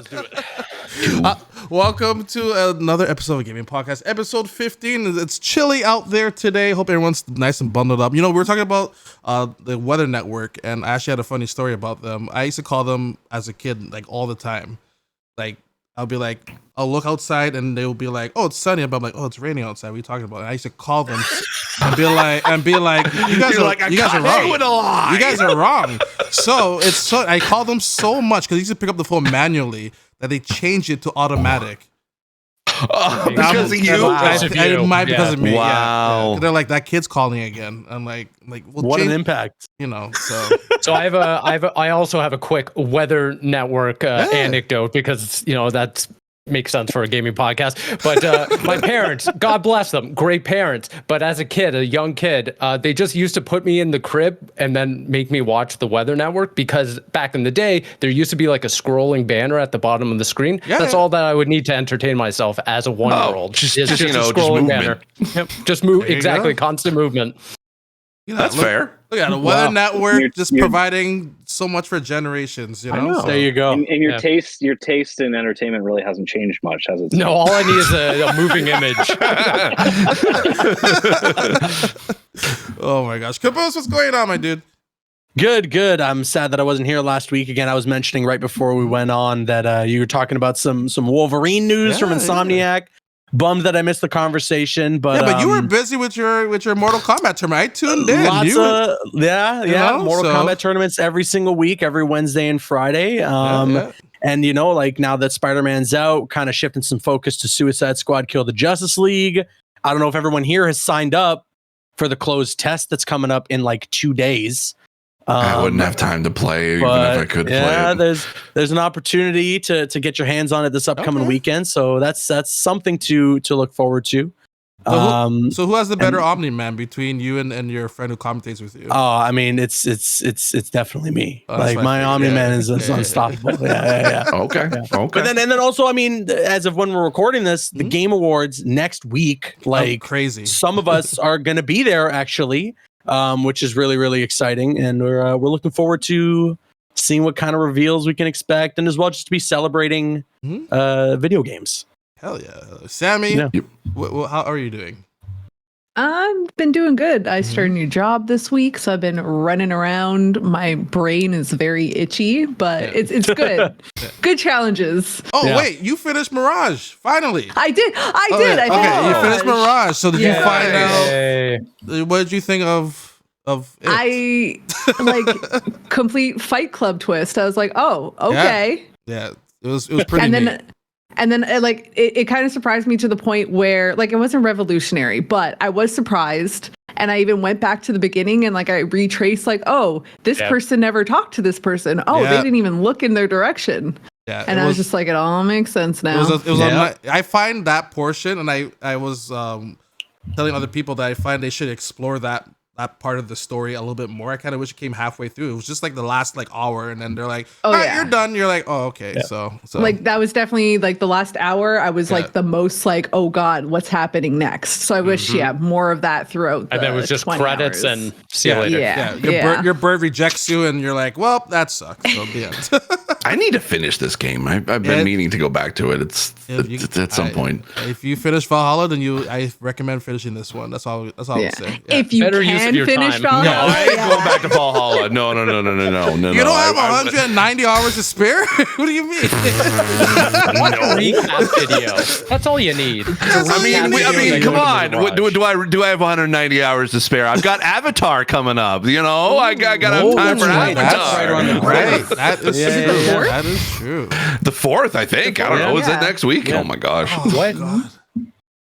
Let's do it. Welcome to another episode of Gaming Podcast, episode 15. It's chilly out there today. Hope everyone's nice and bundled up. You know, we were talking about the Weather Network, and I actually had a funny story about them. I used to call them as a kid, like, all the time. Like, I'll be like, I'll look outside, and they'll be like, "Oh, it's sunny." But I'm like, "Oh, it's raining outside. What are you talking about?" And I used to call them and be like, "You guys are wrong. You guys are wrong." So I call them so much because I used to pick up the phone manually that they changed it to automatic. Because of you? It might because of me. Wow. Yeah. They're like, "That kid's calling again." I'm like, well, what an impact. You know, so. So I also have a quick Weather Network anecdote because, you know, that makes sense for a gaming podcast. But my parents, God bless them, great parents. But as a kid, a young kid, they just used to put me in the crib and then make me watch the Weather Network because back in the day, there used to be like a scrolling banner at the bottom of the screen. Yeah, that's all that I would need to entertain myself as a 1-year-old. Just a scrolling banner. Yep, just move, exactly, constant movement. You know, that's fair. Look at the Weather Network just providing so much for generations. You know? So, there you go. And your taste in entertainment really hasn't changed much, has it? No, all I need is a moving image. Oh my gosh, Caboose, what's going on, my dude? Good. I'm sad that I wasn't here last week. Again, I was mentioning right before we went on that you were talking about some Wolverine news from Insomniac. Yeah. Bummed that I missed the conversation, but you were busy with your Mortal Kombat tournament. I tuned in. Lots of Mortal Kombat tournaments every single week, every Wednesday and Friday. And you know, like now that Spider-Man's out, kind of shifting some focus to Suicide Squad: Kill the Justice League. I don't know if everyone here has signed up for the closed test that's coming up in like 2 days. I wouldn't have time to play even if I could play it. Yeah, there's an opportunity to get your hands on it this upcoming weekend, so that's something to look forward to. So who has the better Omni-Man between you and your friend who commentates with you? Oh, I mean, it's definitely me. Like my Omni-Man is unstoppable. Yeah. Okay. But then also, I mean, as of when we're recording this, the Game Awards next week, like crazy. Some of us are going to be there actually. Which is really, really exciting, and we're looking forward to seeing what kind of reveals we can expect, and as well just to be celebrating video games. Hell yeah, Sammy! Yeah. How are you doing? I've been doing good. I started a new job this week, so I've been running around. My brain is very itchy, but it's good. Good challenges. Oh wait, you finished Mirage finally. I did. You finished Mirage. So did you find out? What did you think of it? I like complete Fight Club twist. I was like, oh, okay. Yeah, it was pretty neat. And then it kind of surprised me to the point where like it wasn't revolutionary, but I was surprised. And I even went back to the beginning and like I retraced like, oh, this person never talked to this person. Oh, they didn't even look in their direction. Yeah. And I was just like, it all makes sense now. I find that portion, and I was telling other people that I find they should explore that part of the story a little bit more. I kind of wish it came halfway through. It was just like the last like hour, and then they're like, "All right, you're done." You're like, "Oh, okay." Yeah. So like that was definitely like the last hour. I was like the most like, "Oh God, what's happening next?" So I wish more of that throughout. And then it was just credits and see you later. Yeah. Your bird rejects you, and you're like, "Well, that sucks." So the end. I need to finish this game. I've been meaning to go back to it. It's at some point. If you finish Valhalla, then I recommend finishing this one. That's all I would say. Yeah. If you can finish Valhalla, no, I ain't going back to Valhalla. No. You don't have 190 hours to spare? What do you mean? Watch a recap video. That's all you need. I mean, come on. Do I have 190 hours to spare? I've got Avatar coming up. You know, I got time for Avatar. That's right. That is true. Yeah, that is true. The 4th, I think. I don't know. Is it next week? Yeah. Oh my gosh. What?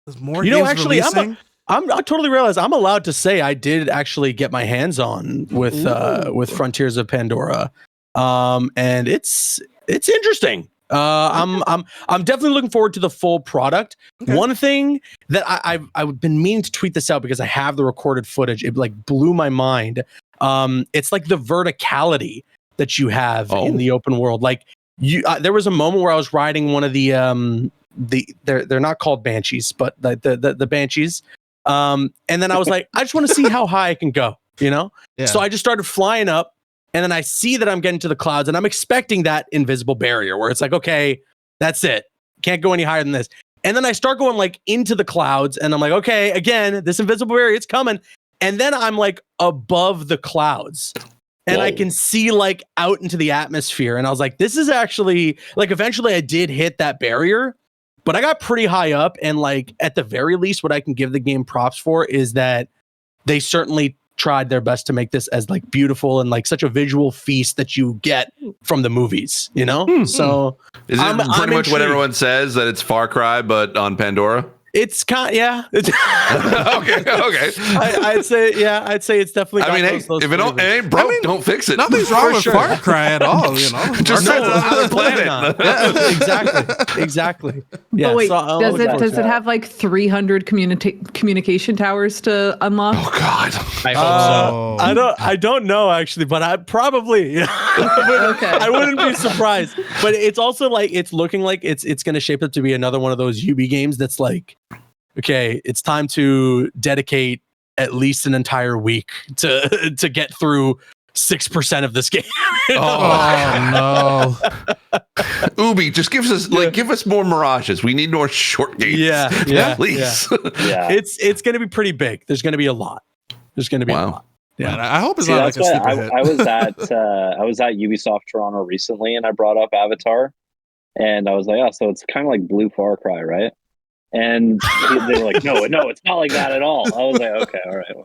There's more. You know, actually, I totally realized I'm allowed to say I did actually get my hands on with Frontiers of Pandora, and it's interesting. I'm definitely looking forward to the full product. Okay. One thing that I've been meaning to tweet this out because I have the recorded footage. It like blew my mind. It's like the verticality that you have in the open world. Like there was a moment where I was riding one of they're not called Banshees, but the Banshees. And then I was like, I just want to see how high I can go, you know? Yeah. So I just started flying up And then I see that I'm getting to the clouds and I'm expecting that invisible barrier where it's like, okay, that's it. Can't go any higher than this. And then I start going like into the clouds and I'm like, okay, again, this invisible barrier, it's coming. And then I'm like above the clouds and I can see like out into the atmosphere. And I was like, this is actually like, eventually I did hit that barrier, but I got pretty high up. And like, at the very least, what I can give the game props for is that they certainly tried their best to make this as like beautiful and like such a visual feast that you get from the movies, you know? So is it pretty much what everyone says, that it's Far Cry, but on Pandora? It's kind, yeah. okay. I'd say it's definitely. I mean, hey, if it ain't broke, don't fix it. Nothing's wrong with Far Cry at all. You know, just on another planet. Exactly. Yeah. Oh wait, so does it have like 300 communication towers to unlock? Oh God, I hope so. I don't know actually, but I probably. Okay. I wouldn't be surprised. But it's also like it's looking like it's going to shape up to be another one of those UB games that's like, okay, it's time to dedicate at least an entire week to get through 6% of this game. Oh no. Ubi, just give us more Mirages. We need more short games. Yeah. Please. Yeah. It's going to be pretty big. There's going to be a lot. A lot. Yeah. Man, I hope it's See, not like a that's why sleeper hit. I was at Ubisoft Toronto recently, and I brought up Avatar, and I was like, oh, so it's kind of like Blue Far Cry, right? And they were like, no, it's not like that at all. I was like, okay, all right.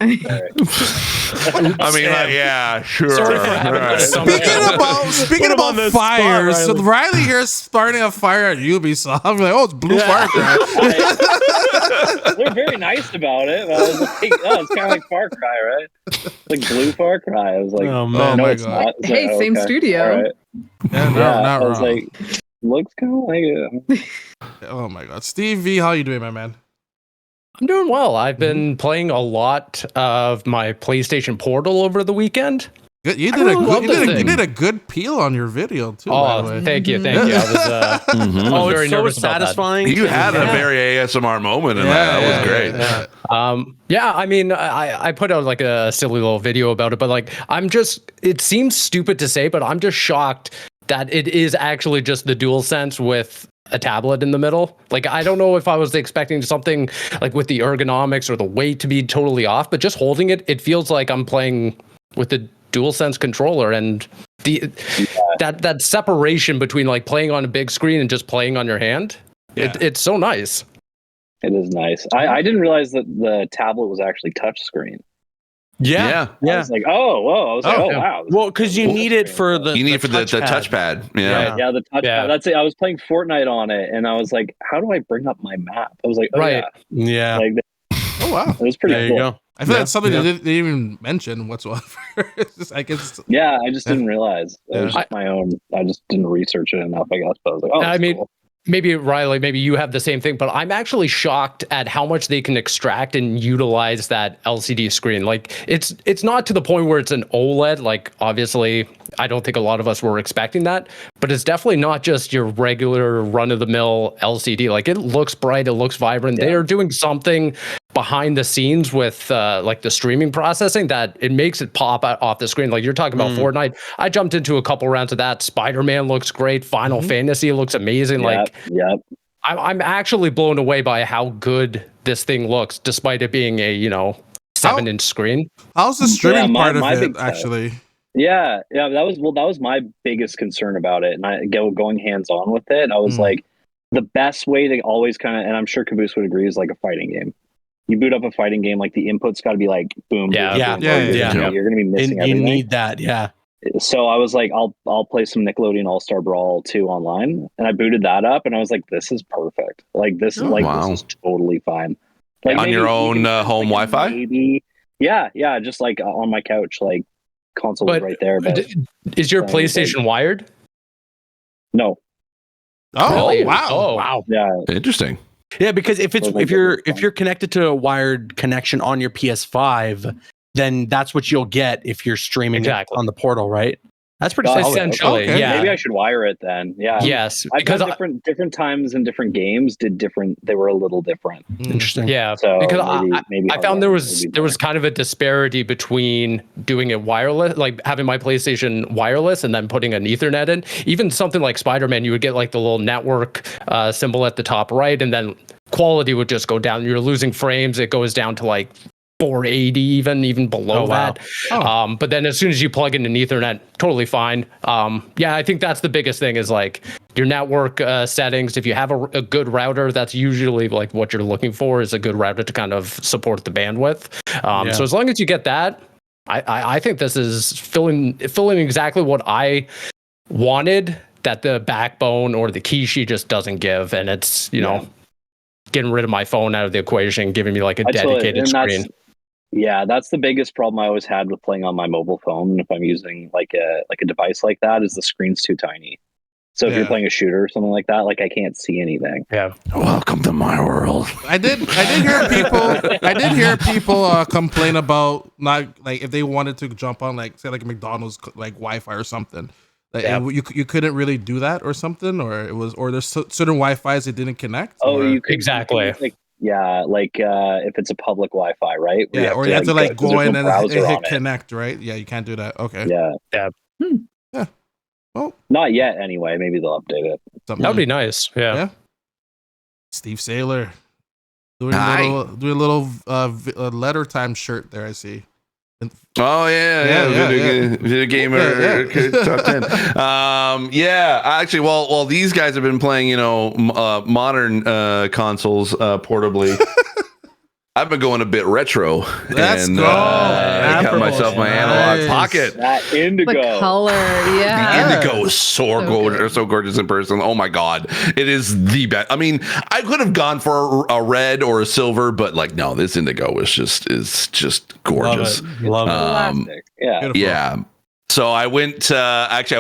I mean, like, yeah, sure. Sorry for having Right. this Speaking about fires, so Riley here is starting a fire at Ubisoft. I'm like, oh, it's Blue Far Cry. They're very nice about it. But I was like, oh, it's kind of like Far Cry, right? Like Blue Far Cry. I was like, oh, man. no, my it's God. not. It's Hey, like, same okay, studio. all right. Yeah, Yeah, not I was wrong. like, looks kind of like it. Oh my God, Steve V, how you doing, my man? I'm doing well. I've been playing a lot of my PlayStation Portal over the weekend. Good. You I did really love this you thing. did a good peel on your video too. by the way. Thank you. I was, I was very it's so nervous about that. satisfying. You had a very ASMR moment in that. That was great. Yeah. I mean, I put out like a silly little video about it, but like, it seems stupid to say, but I'm just shocked that it is actually just the DualSense with a tablet in the middle. Like, I don't know if I was expecting something like with the ergonomics or the weight to be totally off, but just holding it, it feels like I'm playing with the DualSense controller, and that separation between like playing on a big screen and just playing on your hand, it's so nice. It is nice. I didn't realize that the tablet was actually touchscreen. Yeah. I was like, oh, whoa. I was like, oh, wow. Well, because you need it for the touchpad. Yeah. Yeah, the touchpad. Yeah. That's it. I was playing Fortnite on it, and I was like, how do I bring up my map? I was like, oh, Right. yeah. Like, Oh wow. it was pretty There cool. you go. I feel that's something they didn't even mention whatsoever. It's just, I guess. Yeah, I just didn't realize. It was Yeah. just my own. I just didn't research it enough, I guess. But I was like, oh, I that's mean, cool. maybe Riley, maybe you have the same thing, but I'm actually shocked at how much they can extract and utilize that LCD screen. Like, it's not to the point where it's an OLED. Like, obviously, I don't think a lot of us were expecting that, but it's definitely not just your regular run-of-the-mill LCD. Like, it looks bright, it looks vibrant. They are doing something behind the scenes with like the streaming processing that it makes it pop out off the screen. Like, you're talking about Fortnite. I jumped into a couple rounds of that. Spider-Man looks great. Final Fantasy looks amazing. Like, I'm actually blown away by how good this thing looks, despite it being a 7-inch screen. How's the streaming part of my it big actually? Yeah, that was my biggest concern about it, and I going hands on with it. I was like, the best way to always kind of, and I'm sure Caboose would agree, is like a fighting game. You boot up a fighting game, like the input's got to be like boom, Yeah. boom, boom, boom. You're gonna be missing You everything. need that, yeah. So I was like, I'll play some Nickelodeon All-Star Brawl 2 online, and I booted that up, and I was like, this is perfect. Like this is totally fine. Like on your own home Wi-Fi? Maybe, yeah, just like on my couch, like console is right there. But is your PlayStation wired? No. Oh Really? wow! Oh. Wow. Yeah. Interesting. Yeah, because if you're connected to a wired connection on your PS5, then that's what you'll get if you're streaming it on the portal, right? That's pretty Got it. solid. Essentially, Okay. yeah. Maybe I should wire it then. Yeah. Yes, I've because done different times and different games they were a little different. Interesting. yeah, So because maybe I found there hardwiring was kind of a disparity between doing it wireless, like having my PlayStation wireless and then putting an Ethernet in. Even something like Spider-Man, you would get like the little network symbol at the top right, and then quality would just go down. You're losing frames. It goes down to like 480, even below that. But then as soon as you plug in an Ethernet, totally fine. Yeah, I think that's the biggest thing is like your network settings. If you have a good router, that's usually like what you're looking for is a good router to kind of support the bandwidth. So as long as you get that, I think this is filling exactly what I wanted, that the backbone or the Kishi just doesn't give. And it's, getting rid of my phone out of the equation, giving me like a dedicated screen. That's the biggest problem I always had with playing on my mobile phone. If I'm using like a device like that, is the screen's too tiny. So if you're playing a shooter or something like that, like I can't see anything. Yeah. Welcome to my world. I did hear people complain about not like if they wanted to jump on like say like a McDonald's like Wi-Fi or something. Like, you couldn't really do that or something, or there's certain Wi-Fi's that didn't connect. Oh, you could exactly. If it's a public Wi-Fi, right? Yeah, or you have to like go in and hit connect, right? Yeah, you can't do that. Okay. Yeah. Yeah. Well, not yet. Anyway, maybe they'll update it. That would be nice. Yeah. Steve Saylor doing a little letter time shirt there. I see. Oh video gamer top 10. Actually, while these guys have been playing, modern consoles portably, I've been going a bit retro. Let's go. I got myself my analog pocket. That indigo. The color, The indigo is so gorgeous in person. Oh my god, it is the best. I mean, I could have gone for a red or a silver, but like no, this indigo is just gorgeous. Love it. Yeah. Beautiful. Yeah. So I went last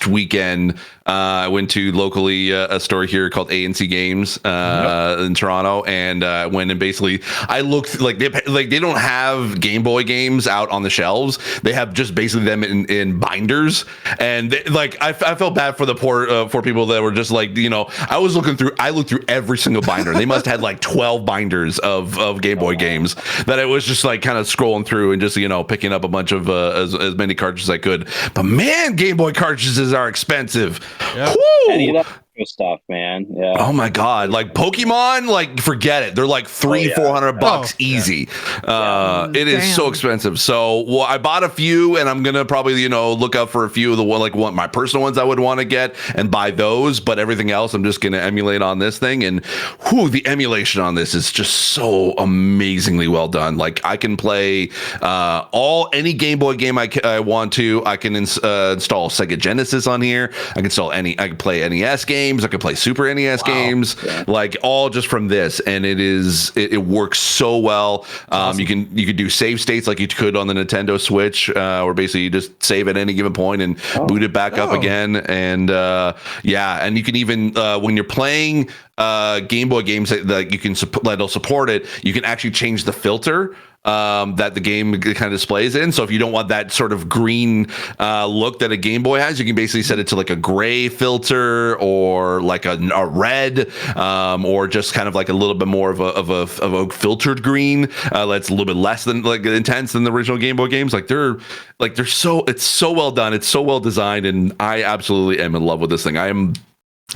weekend. I went to locally a store here called A&C Games in Toronto, and went and basically I looked like they don't have Game Boy games out on the shelves. They have just basically them in binders, and I felt bad for the poor people that were just like I looked through every single binder. They must have had like 12 binders of Game Boy games that I was just like kind of scrolling through and just picking up a bunch of as many cartridges as I could. But man, Game Boy cartridges are expensive. Yeah. Any of that stuff, man. Yeah. Oh my god, like Pokemon, like forget it. They're like $400 easy. It is so expensive. So I bought a few, and I'm gonna probably look out for a few of the my personal ones I would want to get and buy those. But everything else, I'm just gonna emulate on this thing, and the emulation on this is just so amazingly well done. Like I can play any Game Boy game I want to. I can install Sega Genesis on here. I can play NES games. I could play Super NES games, like all just from this, and it works so well. Awesome. You could do save states like you could on the Nintendo Switch, where basically you just save at any given point and boot it back up again. And and you can even when you're playing Game Boy games that'll support it, you can actually change the filter that the game kind of displays in. So if you don't want that sort of green look that a Game Boy has, you can basically set it to like a gray filter or like a red, or just kind of like a little bit more of a filtered green that's a little bit less than like intense than the original Game Boy games. It's so well done, it's so well designed, and I absolutely am in love with this thing. I am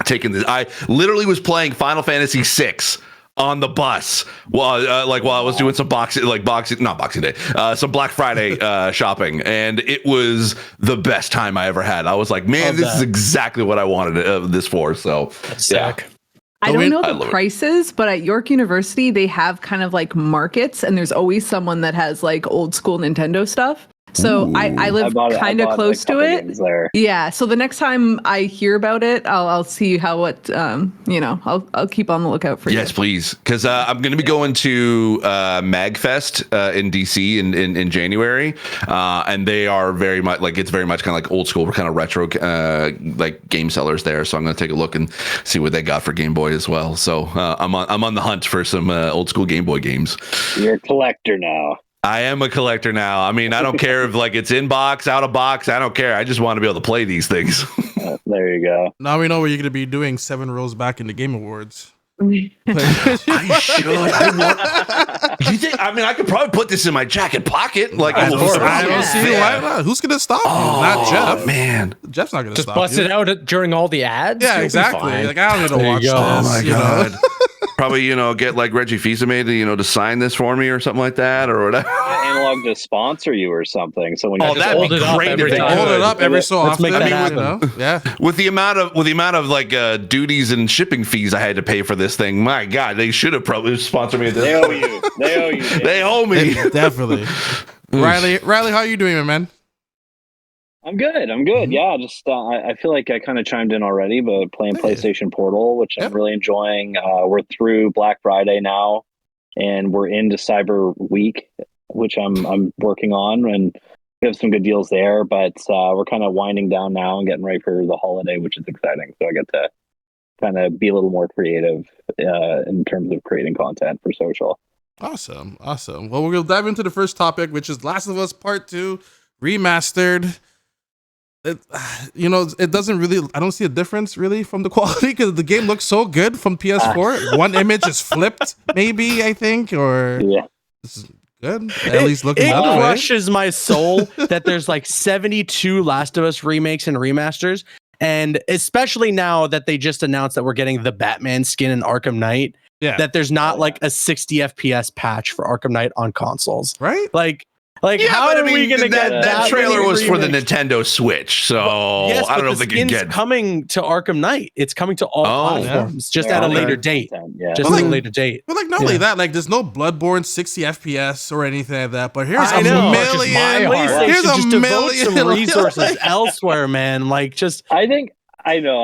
taking this. I literally was playing Final Fantasy VI on the bus while I was doing some some Black Friday shopping, and it was the best time I ever had. I was like, man, this is exactly what I wanted this for. So sick. I don't know the prices, but at York University, they have kind of like markets, and there's always someone that has like old school Nintendo stuff. So I live kind of close to it. Yeah. So the next time I hear about it, I'll see how it, I'll keep on the lookout for you. Yes, please. Because I'm going to be going to MagFest in DC in January. And they are very much it's very much kind of like old school, kind of retro, like game sellers there. So I'm going to take a look and see what they got for Game Boy as well. So I'm on the hunt for some old school Game Boy games. You're a collector now. I am a collector now. I mean, I don't care if like it's in box, out of box. I don't care. I just want to be able to play these things. There you go. Now we know where you're going to be doing 7 rows back in the Game Awards. I should. You think? I mean, I could probably put this in my jacket pocket. Like, I don't see why not. Who's going to stop you? Not Jeff. Man, Jeff's not going to Just stop bust you. it out during all the ads. Yeah, You'll be exactly. fine. Like, I don't need to watch this. oh my you know? god. Probably, get like Reggie Fils-Aimé to sign this for me or something like that or whatever. Analog to sponsor you or something. So when you that'd hold be it up great every if they time. Hold it up every so Let's often. make that I mean, happen. Yeah. With the amount of like duties and shipping fees I had to pay for this thing, my God, they should have probably sponsored me. they owe you. They owe you. They owe me. Definitely. Riley, how are you doing, my man? I'm good. Yeah, just I feel like I kind of chimed in already, but playing PlayStation Portal, which I'm really enjoying. We're through Black Friday now, and we're into Cyber Week, which I'm working on, and we have some good deals there. But we're kind of winding down now and getting ready for the holiday, which is exciting. So I get to kind of be a little more creative in terms of creating content for social. Awesome. Well, we're going to dive into the first topic, which is Last of Us Part 2 Remastered. It doesn't really, I don't see a difference really from the quality because the game looks so good from PS4. One image is flipped, maybe, I think, or this is good. At least looking It the other way. crushes my soul that there's like 72 Last of Us remakes and remasters. And especially now that they just announced that we're getting the Batman skin in Arkham Knight, that there's not like a 60 FPS patch for Arkham Knight on consoles. Right? Like, how are we going to get that trailer many was for the remakes? Nintendo Switch, so Yes, I don't know but if the they can skin's get. coming to Arkham Knight. It's coming to all platforms, just at a later date. Yeah. Just at a later date. But like not only that, like there's no Bloodborne 60 FPS or anything like that. But here's I a know. million. PlayStation Here's just a devote million some resources elsewhere, man. Like just. I know.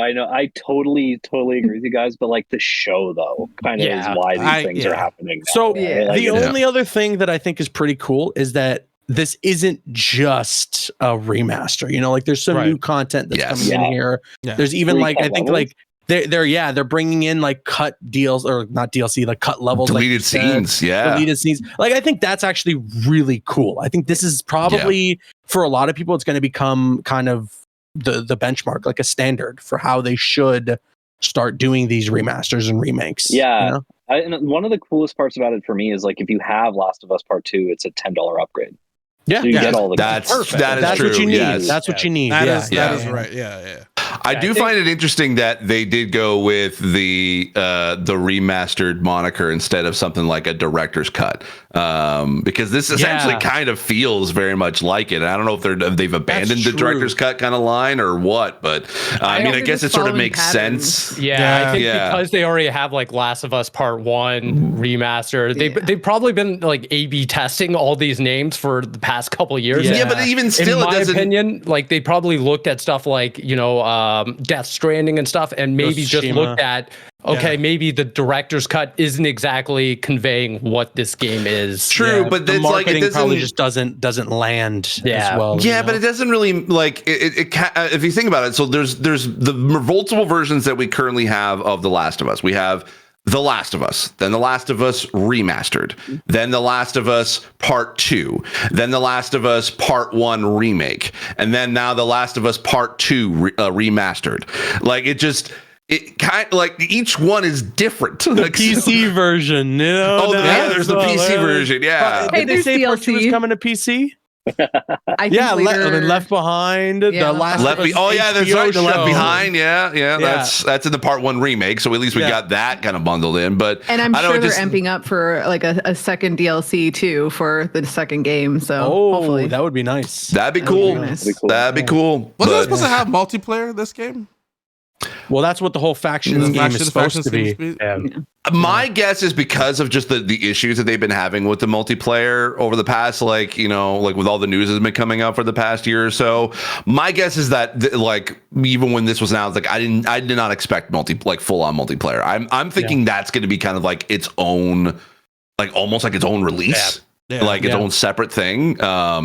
I totally agree with you guys. But like the show, though, kind of is why these things are happening. Now, So right? Like, the only other thing that I think is pretty cool is that this isn't just a remaster. Like there's some new content that's coming in here. Yeah. There's even like I think like they're bringing in like cut deals or not DLC, like cut levels, deleted scenes. Deleted scenes. Like I think that's actually really cool. I think this is probably for a lot of people, it's going to become kind of the benchmark, like a standard for how they should start doing these remasters and remakes. Yeah. And one of the coolest parts about it for me is like if you have Last of Us Part 2, it's a $10 upgrade. Yeah, so you get all the that's perfect. That's true. What you need. Yes. That's what you need. That is right. Yeah. I do find it interesting that they did go with the remastered moniker instead of something like a director's cut, because this essentially kind of feels very much like it. And I don't know if they've abandoned the director's cut kind of line or what, but I mean, I guess it sort of makes sense. Yeah, I think because they already have like Last of Us Part 1 remaster, they've probably been like A/B testing all these names for the past couple of years. Yeah, but even still, in my opinion, like they probably looked at stuff like Death Stranding and stuff, and maybe just looked at maybe the director's cut isn't exactly conveying what this game is. True, but the it's like it doesn't, probably just doesn't land as well. Yeah, but it doesn't really like it if you think about it. So there's the multiple versions that we currently have of The Last of Us. We have The Last of Us, then The Last of Us Remastered, then The Last of Us Part 2, then The Last of Us Part 1 Remake, and then now The Last of Us Part 2 Remastered. Like it kind of like each one is different. The PC version, there's the PC version. Yeah. Hey, they say Part 2 is coming to PC. Left Behind, the Last of Us. Oh yeah, that's right. The Left Behind, that's in the Part 1 remake. So at least we got that kind of bundled in. But I'm sure they're amping up for like a second DLC too for the second game. So hopefully that would be nice. That'd be cool. That'd be cool. Wasn't it supposed to have multiplayer this game? Well, that's what the whole Factions game is supposed to be. My guess is because of just the issues that they've been having with the multiplayer over the past, like with all the news that's been coming out for the past year or so. My guess is that even when this was announced, I did not expect full on multiplayer. I'm thinking that's going to be kind of like its own, like almost like its own release, its own separate thing,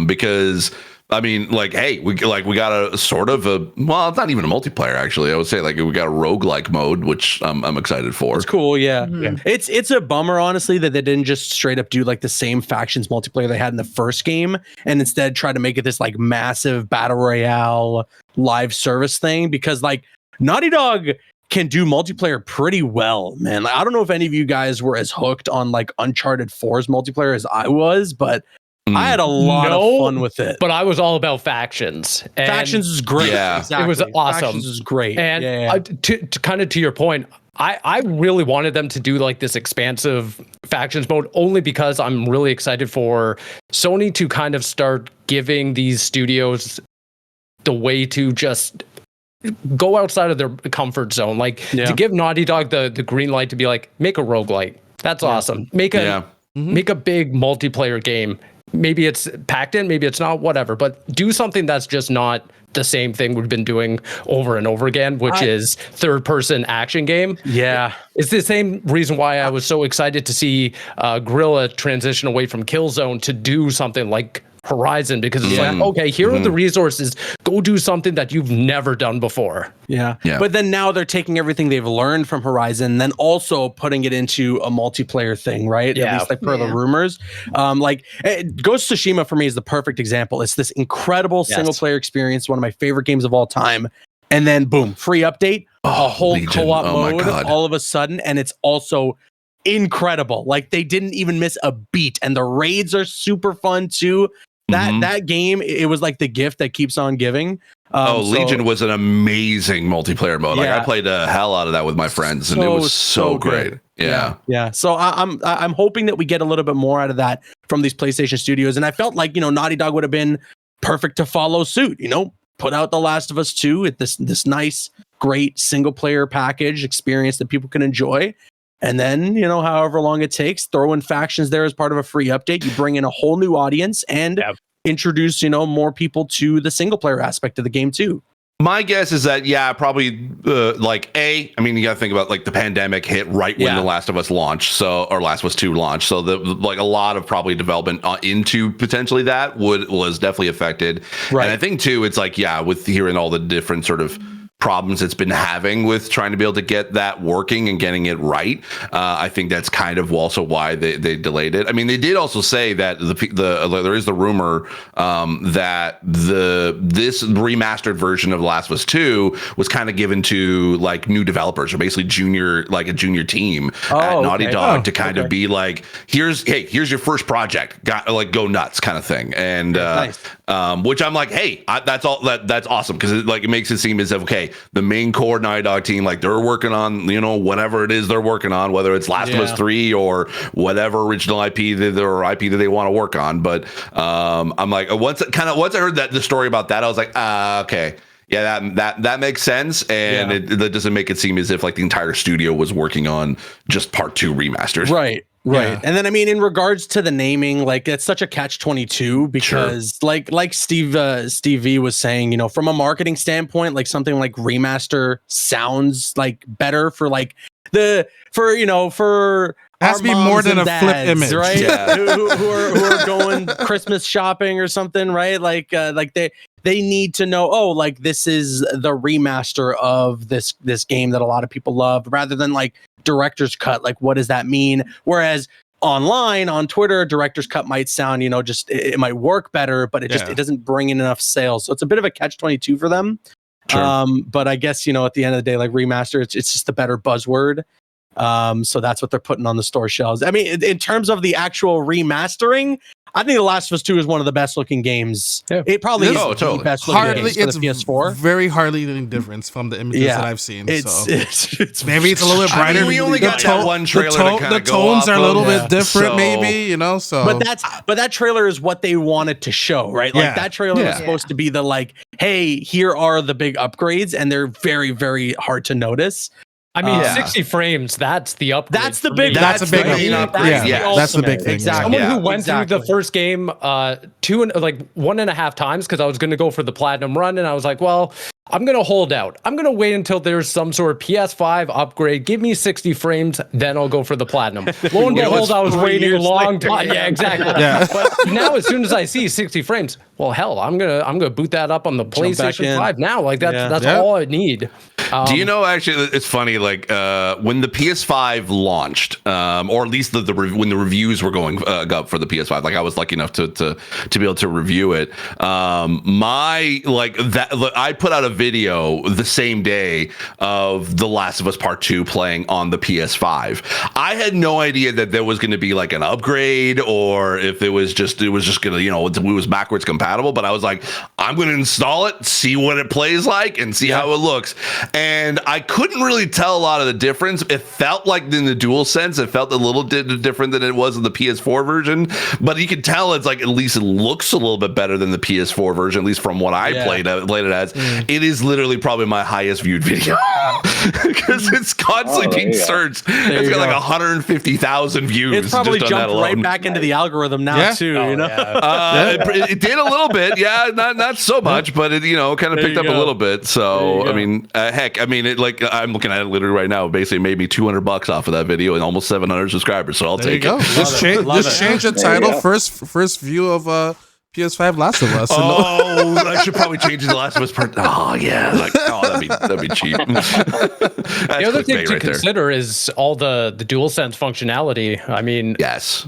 because. I mean, like, hey, we got a sort of a, well, it's not even a multiplayer actually. I would say like we got a roguelike mode, which I'm excited for. It's cool, yeah. Mhm. It's a bummer, honestly, that they didn't just straight up do like the same factions multiplayer they had in the first game, and instead try to make it this like massive battle royale live service thing. Because like Naughty Dog can do multiplayer pretty well, man. Like, I don't know if any of you guys were as hooked on like Uncharted 4's multiplayer as I was, but I had a lot of fun with it. But I was all about factions. And Factions is great. Yeah. Exactly. It was awesome. Factions is great. And to kind of to your point, I really wanted them to do like this expansive factions mode only because I'm really excited for Sony to kind of start giving these studios the way to just go outside of their comfort zone. Like to give Naughty Dog the green light to be like, make a roguelike. That's awesome. Make a big multiplayer game. Maybe it's packed in, maybe it's not, whatever, but do something that's just not the same thing we've been doing over and over again, which is third person action game. Yeah. It's the same reason why I was so excited to see Guerrilla transition away from Killzone to do something like Horizon, because it's like, okay, here are the resources. Go do something that you've never done before. Yeah. But then now they're taking everything they've learned from Horizon, then also putting it into a multiplayer thing, right? Yeah. At least like per the rumors. Like Ghost of Tsushima for me is the perfect example. It's this incredible single player experience, one of my favorite games of all time. And then boom, free update, a whole Legion. co-op Oh my mode God. all of a sudden, and it's also incredible. Like they didn't even miss a beat, and the raids are super fun too. That game, it was like the gift that keeps on giving. Legion was an amazing multiplayer mode. Like I played the hell out of that with my friends, and it was so great. Yeah. So I'm hoping that we get a little bit more out of that from these PlayStation studios. And I felt like, Naughty Dog would have been perfect to follow suit. Put out The Last of Us 2 at this nice, great single player package experience that people can enjoy. And then, however long it takes, throw in factions there as part of a free update. You bring in a whole new audience and introduce, more people to the single player aspect of the game too. My guess is that, probably you got to think about like the pandemic hit right when The Last of Us launched. Or Last of Us 2 launched. So a lot of probably development into potentially that was definitely affected. Right. And I think too, it's like, with hearing all the different sort of problems it's been having with trying to be able to get that working and getting it right. I think that's kind of also why they delayed it. I mean, they did also say that there is the rumor that this remastered version of Last of Us 2 was kind of given to like new developers, or basically a junior team at Naughty Dog to kind of be like, here's your first project, go nuts kind of thing. And which I'm like, hey, that's awesome, because it makes it seem as if, okay, the main core Naughty Dog team, like they're working on, whatever it is they're working on, whether it's Last of Us 3 or whatever original IP that they want to work on. But I'm like, once I heard the story about that, I was like, okay. Yeah, that makes sense, and that doesn't make it seem as if like the entire studio was working on just part 2 remasters. Right. Yeah. And then, in regards to the naming, like it's such a catch-22 because like Steve V was saying, from a marketing standpoint, like something like remaster sounds like better for like for has to be more than a flip image, right? Yeah. who are going Christmas shopping or something, right? Like they need to know, like this is the remaster of this game that a lot of people love, rather than like director's cut. Like, what does that mean? Whereas online on Twitter, director's cut might sound, just it might work better, but it doesn't bring in enough sales. So it's a bit of a catch-22 for them. Sure. But I guess, at the end of the day, like remaster, it's just a better buzzword. So that's what they're putting on the store shelves. I mean, in terms of the actual remastering, I think The Last of Us 2 is one of the best looking games. Yeah. It probably is the best looking games for the PS4. Very hardly any difference from the images that I've seen. It's maybe it's a little bit brighter. I mean, we only got that one trailer. The tones are a little bit different, maybe, So, but that trailer is what they wanted to show, right? Like that trailer was supposed to be the like, hey, here are the big upgrades, and they're very, very hard to notice. I mean, 60 frames, that's the upgrade. That's the big That's a big upgrade. That's the big thing. Exactly. Someone who went through the first game 1.5 times, because I was going to go for the platinum run, and I was like, well, I'm going to hold out. I'm going to wait until there's some sort of PS5 upgrade. Give me 60 frames, then I'll go for the platinum. Lo and behold, I was waiting a long time. Yeah, exactly. But now, as soon as I see 60 frames, well, hell, I'm gonna boot that up on the PlayStation 5 now. Like that's all I need. Do you know, actually, it's funny, like when the PS5 launched, or at least when the reviews were going up for the PS5, like I was lucky enough to be able to review it. I put out a video the same day of The Last of Us Part 2 playing on the PS5. I had no idea that there was going to be like an upgrade, or if it was just going to, it was backwards compatible. But I was like, I'm going to install it, see what it plays like, and see how it looks. And I couldn't really tell a lot of the difference. It felt like in the DualSense, it felt a little different than it was in the PS4 version. But you could tell it's like at least it looks a little bit better than the PS4 version, at least from what I played it as. It is literally probably my highest viewed video because it's constantly being searched. It's got like 150,000 views. It's probably just on jumped right back into the algorithm now too. It did a little bit, not so much, but it kind of picked up a little bit. So I mean, heck, I mean, I'm looking at it literally right now. Basically, maybe $200 off of that video and almost 700 subscribers. So I'll take it. Just change the title. First view of PS5 Last of Us. Oh, I should probably change the Last of Us part. Oh yeah, that'd be cheap. The other thing to consider is all the DualSense functionality. I mean,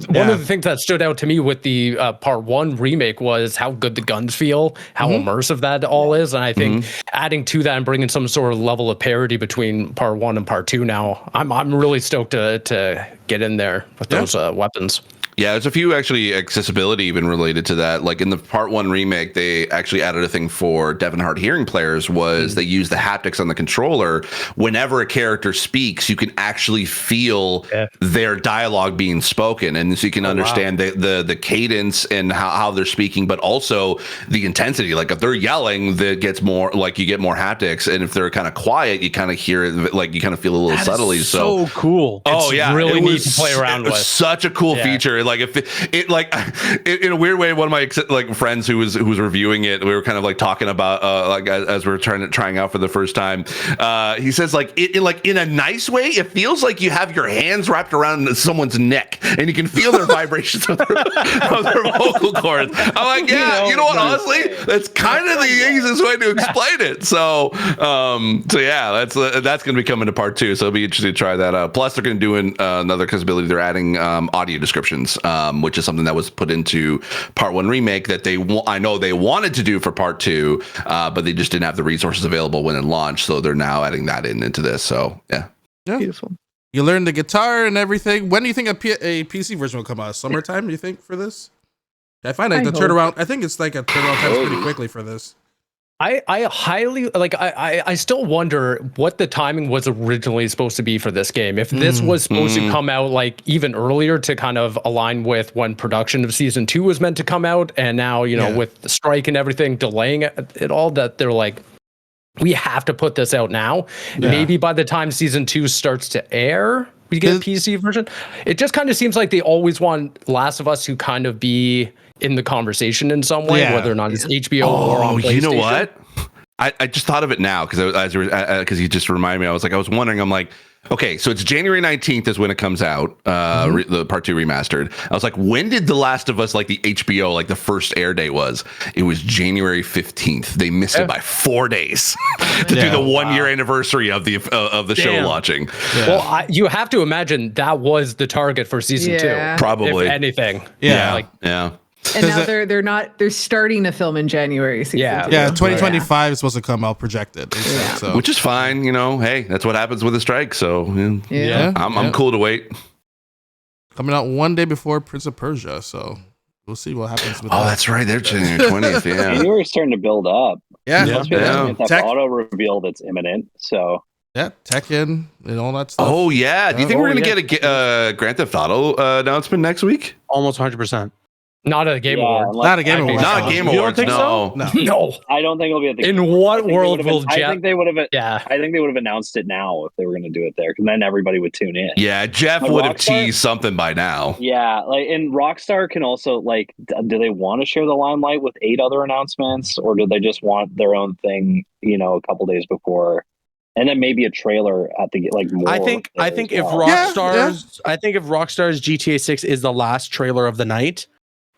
one of the things that stood out to me with the Part 1 remake was how good the guns feel, how immersive that all is, and I think adding to that and bringing some sort of level of parity between Part 1 and Part 2 now, I'm really stoked to get in there with those weapons. Yeah, there's a few actually accessibility even related to that. Like in the Part 1 remake, they actually added a thing for deaf and hard hearing players was they use the haptics on the controller. Whenever a character speaks, you can actually feel their dialogue being spoken. And so you can understand the cadence and how they're speaking, but also the intensity. Like if they're yelling, that gets more, like you get more haptics. And if they're kind of quiet, you kind of hear it, like you kind of feel a little subtly. So cool. Oh, it's really neat to play around with. Such a cool feature. Like if it like in a weird way, one of my like friends who was reviewing it, we were kind of like talking about like as we were trying out for the first time. He says like it like in a nice way, it feels like you have your hands wrapped around someone's neck and you can feel their vibrations of their vocal cords. I'm like, you know what? Honestly, that's kind of the easiest way to explain it. So yeah, that's going to be coming to Part 2. So it'll be interesting to try that out. Plus, they're going to do another accessibility. They're adding audio descriptions. Which is something that was put into Part 1 remake that I know they wanted to do for Part 2, but they just didn't have the resources available when it launched. So they're now adding that into this. So yeah. Beautiful. You learn the guitar and everything. When do you think a PC version will come out? Summertime? Do you think for this? I find like the turnaround. I think it's like a turnaround time pretty quickly for this. I highly like I still wonder what the timing was originally supposed to be for this game. If this was supposed to come out like even earlier to kind of align with when production of season 2 was meant to come out, and now with the strike and everything delaying it all, that they're like, we have to put this out now. Maybe by the time season 2 starts to air, we get a PC version. It just kind of seems like they always want Last of Us to kind of be in the conversation in some way, whether or not it's HBO or on PlayStation. You know what? I just thought of it now because you just reminded me. I was wondering. I'm like, okay, so it's January 19th is when it comes out, the Part 2 remastered. I was like, when did The Last of Us, like the HBO, like the first air date was? It was January 15th. They missed it by 4 days to do the 1 year anniversary of the show launching. Yeah. Well, you have to imagine that was the target for season 2, probably, if anything. And now they're starting to film in January. Yeah, 2025 is supposed to come out projected. So. Which is fine, hey, that's what happens with a strike. So I'm cool to wait. Coming out one day before Prince of Persia, so we'll see what happens with that. That's right. They're January 20th. Yeah. January is starting to build up. That auto reveal that's imminent. So Tekken and all that stuff. Oh yeah. Do you think we're gonna get a Grand Theft Auto announcement next week? Almost 100%. Not a Game Award. Not a Game Award. Not a Game Award. You don't think so? No. I don't think it'll be at the. In what world will Jeff? I think they would have. Yeah. I think they would have announced it now if they were going to do it there, because then everybody would tune in. Yeah, Jeff would have teased something by now. Yeah, like, and Rockstar can also, like, do they want to share the limelight with 8 other announcements, or do they just want their own thing? A couple days before. And then maybe a trailer at the more. I think if Rockstar's GTA 6 is the last trailer of the night,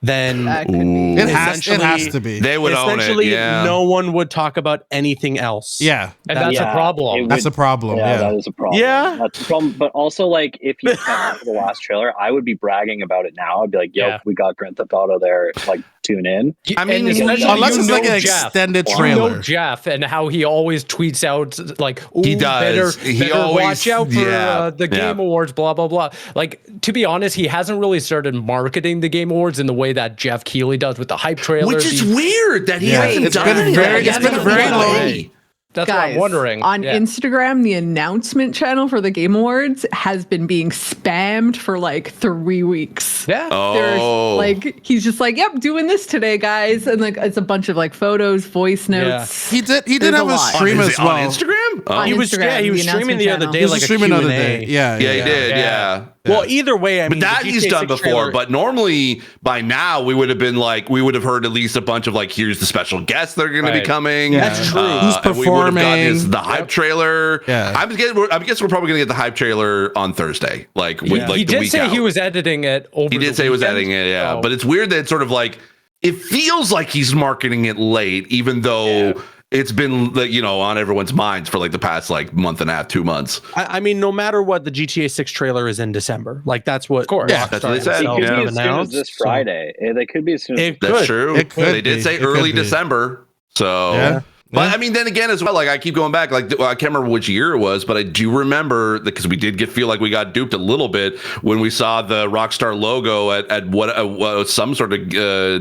then That could be. It has to be. They would own it. essentially Yeah. no one would talk about anything else. Yeah, And that's a problem. that's a problem. Yeah, Yeah, that is a problem. Yeah. That's a problem. But also, like, if you kept the last trailer, I would be bragging about it now. I'd be like, "Yo, Yeah. we got Grand Theft Auto there. Like, tune in." I mean, And especially unless you it's like know an Jeff. extended You trailer. know Jeff and how he always tweets out like, "Ooh, He does. better, He always- watch out for the yeah. Game Awards." Blah blah blah. Like, to be honest, he hasn't really started marketing the Game Awards in the way that Jeff Keighley does with the hype trailers. Which is weird that he Yeah, hasn't it's done been it. very- He it's been hasn't very done low. it. That's what I'm wondering. On Yeah. Instagram, the announcement channel for the Game Awards has been being spammed for like 3 weeks. Yeah. There's Oh, like he's just like, "Yep, doing this today, guys," and like it's a bunch of like photos, voice notes. he did There's have a a lot. stream Is as it well. on Instagram? Oh. On He was Instagram, he was the streaming announcement the other channel. day He was like a streaming Q&A. the other day. Yeah, Yeah, he did. Yeah. Well, either way, I mean, But that the he's GTA done 6 before. trailer- But normally by now we would have been like, we would have heard at least a bunch of like, here's the special guests that are going to be Right. coming. Yeah. That's true. Who's and we would have gotten performing. the hype trailer. Yeah. I guess we're probably going to get the hype trailer on Thursday. Like, with, like he the did week say out. he was editing it over. He did the say he was weekend. editing it, yeah. So- But it's weird that it's sort of like, it feels like he's marketing it late, even though it's been, like, you know, on everyone's minds for like the past like month and a half, 2 months. I mean, no matter what, the GTA 6 trailer is in December. Like that's what. Of course. Yeah, that's what they said. It could Yeah. be as soon as this Friday. They could be as soon as It That's could. true. It could They did be. say It could early be. December. So, Yeah. but Yeah. I mean, then again, as well, like I keep going back, like I can't remember which year it was, but I do remember because we did feel like we got duped a little bit when we saw the Rockstar logo at what some sort of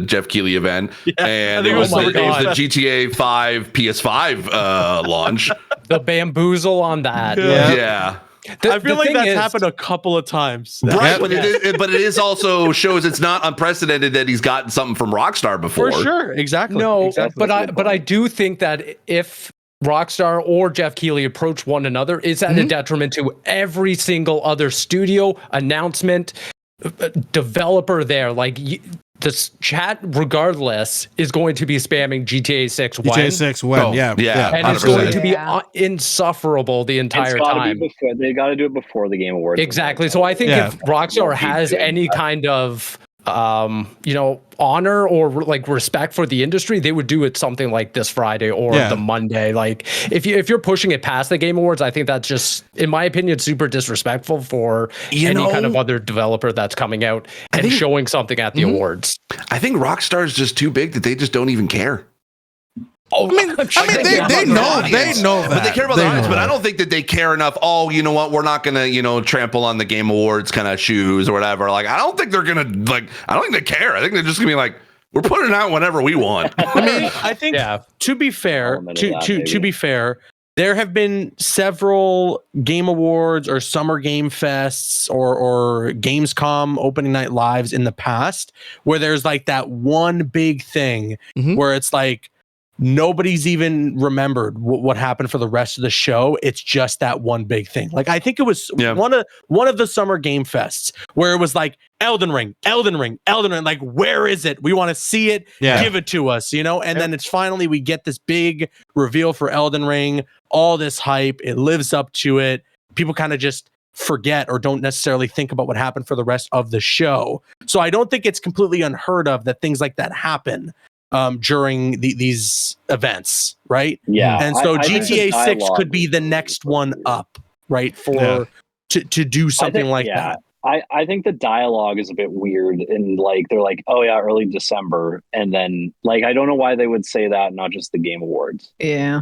Jeff Keighley event, and think it it was, was the, Summer it was the Game GTA 5 PS5 launch. The bamboozle on that. Yeah. Yeah. I feel like thing that's is- happened a couple of times. Right, but it is also shows it's not unprecedented that he's gotten something from Rockstar before. For sure, exactly. No, exactly. but I do think that if Rockstar or Jeff Keighley approach one another, it's at a detriment to every single other studio, announcement, developer there. Like this chat, regardless, is going to be spamming GTA 6 when, GTA 6 when, Oh, yeah. yeah. and it's 100%. going to be Yeah. insufferable the entire time. They got to do it before the Game Awards. Exactly. So I think Yeah. if Rockstar has any kind of honor or like respect for the industry, they would do it something like this Friday or Yeah. the Monday. Like if you're pushing it past the Game Awards, I think that's just, in my opinion, super disrespectful for any kind of other developer that's coming out and think- showing something at the awards. I think Rockstar is just too big that they just don't even care. Oh, I mean, they know that. But they care about the audience, but I don't think that they care enough. Oh, you know what? We're not gonna, trample on the Game Awards kind of shoes or whatever. Like, I don't think they're gonna I don't think they care. I think they're just gonna be like, we're putting it out whenever we want. I mean, I think Yeah. to be fair, Element of that, to maybe. be fair, there have been several Game Awards or Summer Game Fests or Gamescom opening night lives in the past where there's like that one big thing where it's like nobody's even remembered what happened for the rest of the show. It's just that one big thing. Like I think it was one of the Summer Game Fests where it was like Elden Ring. Like, where is it? We want to see it. Yeah. Give it to us, And then it's finally we get this big reveal for Elden Ring. All this hype. It lives up to it. People kind of just forget or don't necessarily think about what happened for the rest of the show. So I don't think it's completely unheard of that things like that happen during these events, right? Yeah. And so I think the GTA 6 dialogue could be the next one up, right? To do something that. I think the dialogue is a bit weird, and like they're like, oh yeah, early December, and then like I don't know why they would say that, not just the Game Awards. Yeah.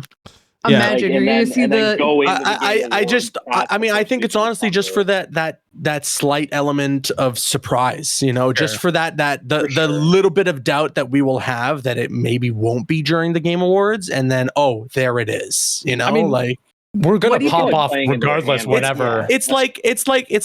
Yeah. Imagine you're gonna see the. I mean, I think it's honestly just for that slight element of surprise, just for the little bit of doubt that we will have that it maybe won't be during the Game Awards, and then there it is, I mean, like we're What gonna do you pop think? off Playing into their regardless hand. whenever. it's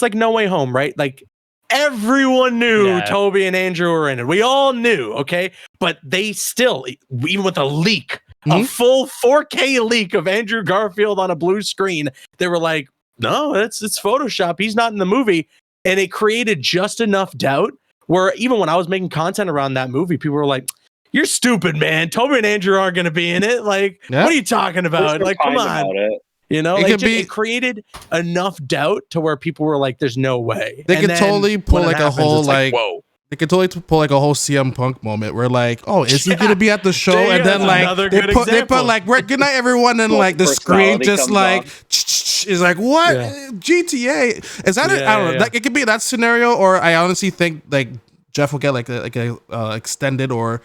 like No Way Home, right? Like everyone knew Yeah. Toby and Andrew were in it. We all knew, okay, but they still, even with a leak. A full 4K leak of Andrew Garfield on a blue screen. They were like, no, it's Photoshop. He's not in the movie. And it created just enough doubt where even when I was making content around that movie, people were like, you're stupid, man. Toby and Andrew aren't going to be in it. Like, Yeah. what are you talking about? Like, come on. It created enough doubt to where people were like, there's no way. They And could then totally pull when it like a happens, whole it's like whoa. They could totally pull like a whole CM Punk moment where like, oh, is he gonna be at the show? There And then like they put like, good night everyone, and like the screen just like is like, what GTA is that? I don't know. Like it could be that scenario, or I honestly think like Jeff will get like a extended or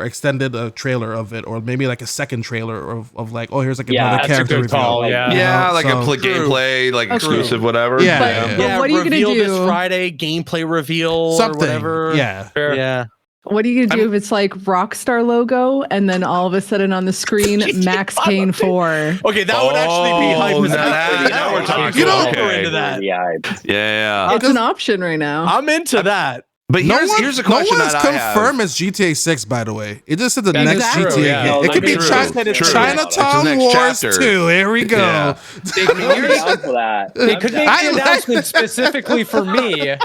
extended a trailer of it, or maybe like a second trailer of like, oh, here's like another character reveal. Call, yeah, like a gameplay, like exclusive, whatever. Yeah. But what are you gonna do this Friday? Gameplay reveal, something, or whatever. Yeah. What are you gonna do if it's like Rockstar logo and then all of a sudden on the screen Max Payne 4? Okay, that would actually be hype. Now we're talking. You know, into that. Yeah. It's an option right now. I'm into that. But here's a question that I have. confirmed as GTA 6 by the way. It just said the next Exactly. GTA Yeah. game. No, It could be Chinatown Wars 2. Here we go. Yeah. They could make the announcement specifically for me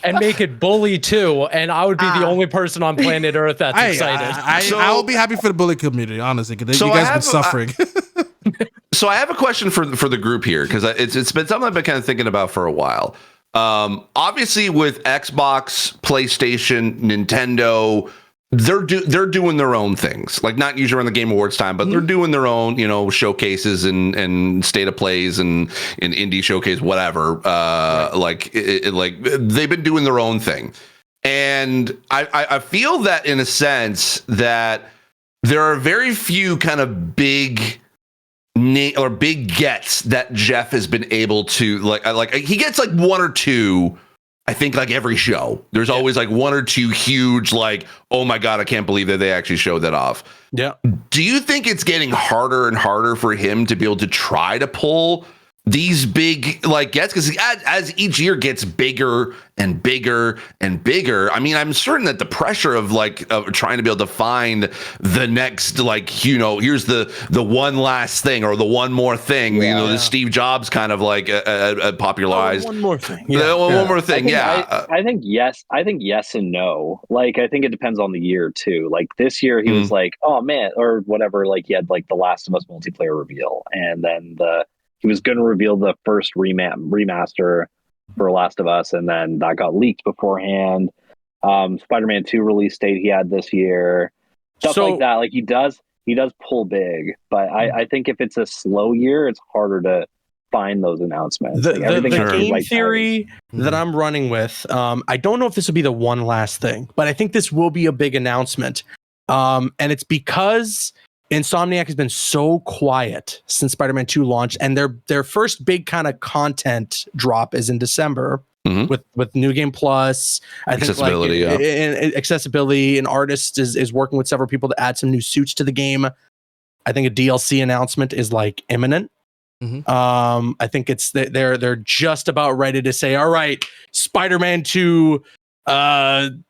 and make it Bully 2, and I would be the only person on planet Earth that's excited. I will be happy for the bully community, honestly, because you guys have been suffering. So I have a question for the group here, because it's been something I've been kind of thinking about for a while. Obviously with Xbox, PlayStation, Nintendo, they're doing their own things, like not usually around the Game Awards time, but they're doing their own, showcases and state of plays and indie showcase, whatever. Like they've been doing their own thing. And I feel that in a sense that there are very few kind of big gets that Jeff has been able to like he gets like one or two, I think, like every show. There's always like one or two huge, like, oh my God, I can't believe that they actually showed that off. Yeah. Do you think it's getting harder and harder for him to be able to try to pull these big like gets, because as each year gets bigger and bigger and bigger, I mean, I'm certain that the pressure of trying to be able to find the next, like, here's the one last thing or the one more thing, the Steve Jobs kind of like popularized. One more thing. One more thing. I think yes and no. Like, I think it depends on the year too. Like this year he was like, oh man, or whatever. Like he had like the Last of Us multiplayer reveal, and then he was going to reveal the first remaster for Last of Us, and then that got leaked beforehand. Spider-Man 2 release date he had this year. Stuff like that. Like he does pull big, but I think if it's a slow year, it's harder to find those announcements. The game theory that I'm running with, I don't know if this will be the one last thing, but I think this will be a big announcement. And it's because Insomniac has been so quiet since Spider-Man 2 launched, and their first big kind of content drop is in December with New Game Plus. I think accessibility, an artist is working with several people to add some new suits to the game. I think a DLC announcement is like imminent. I think they're just about ready to say, all right, Spider-Man 2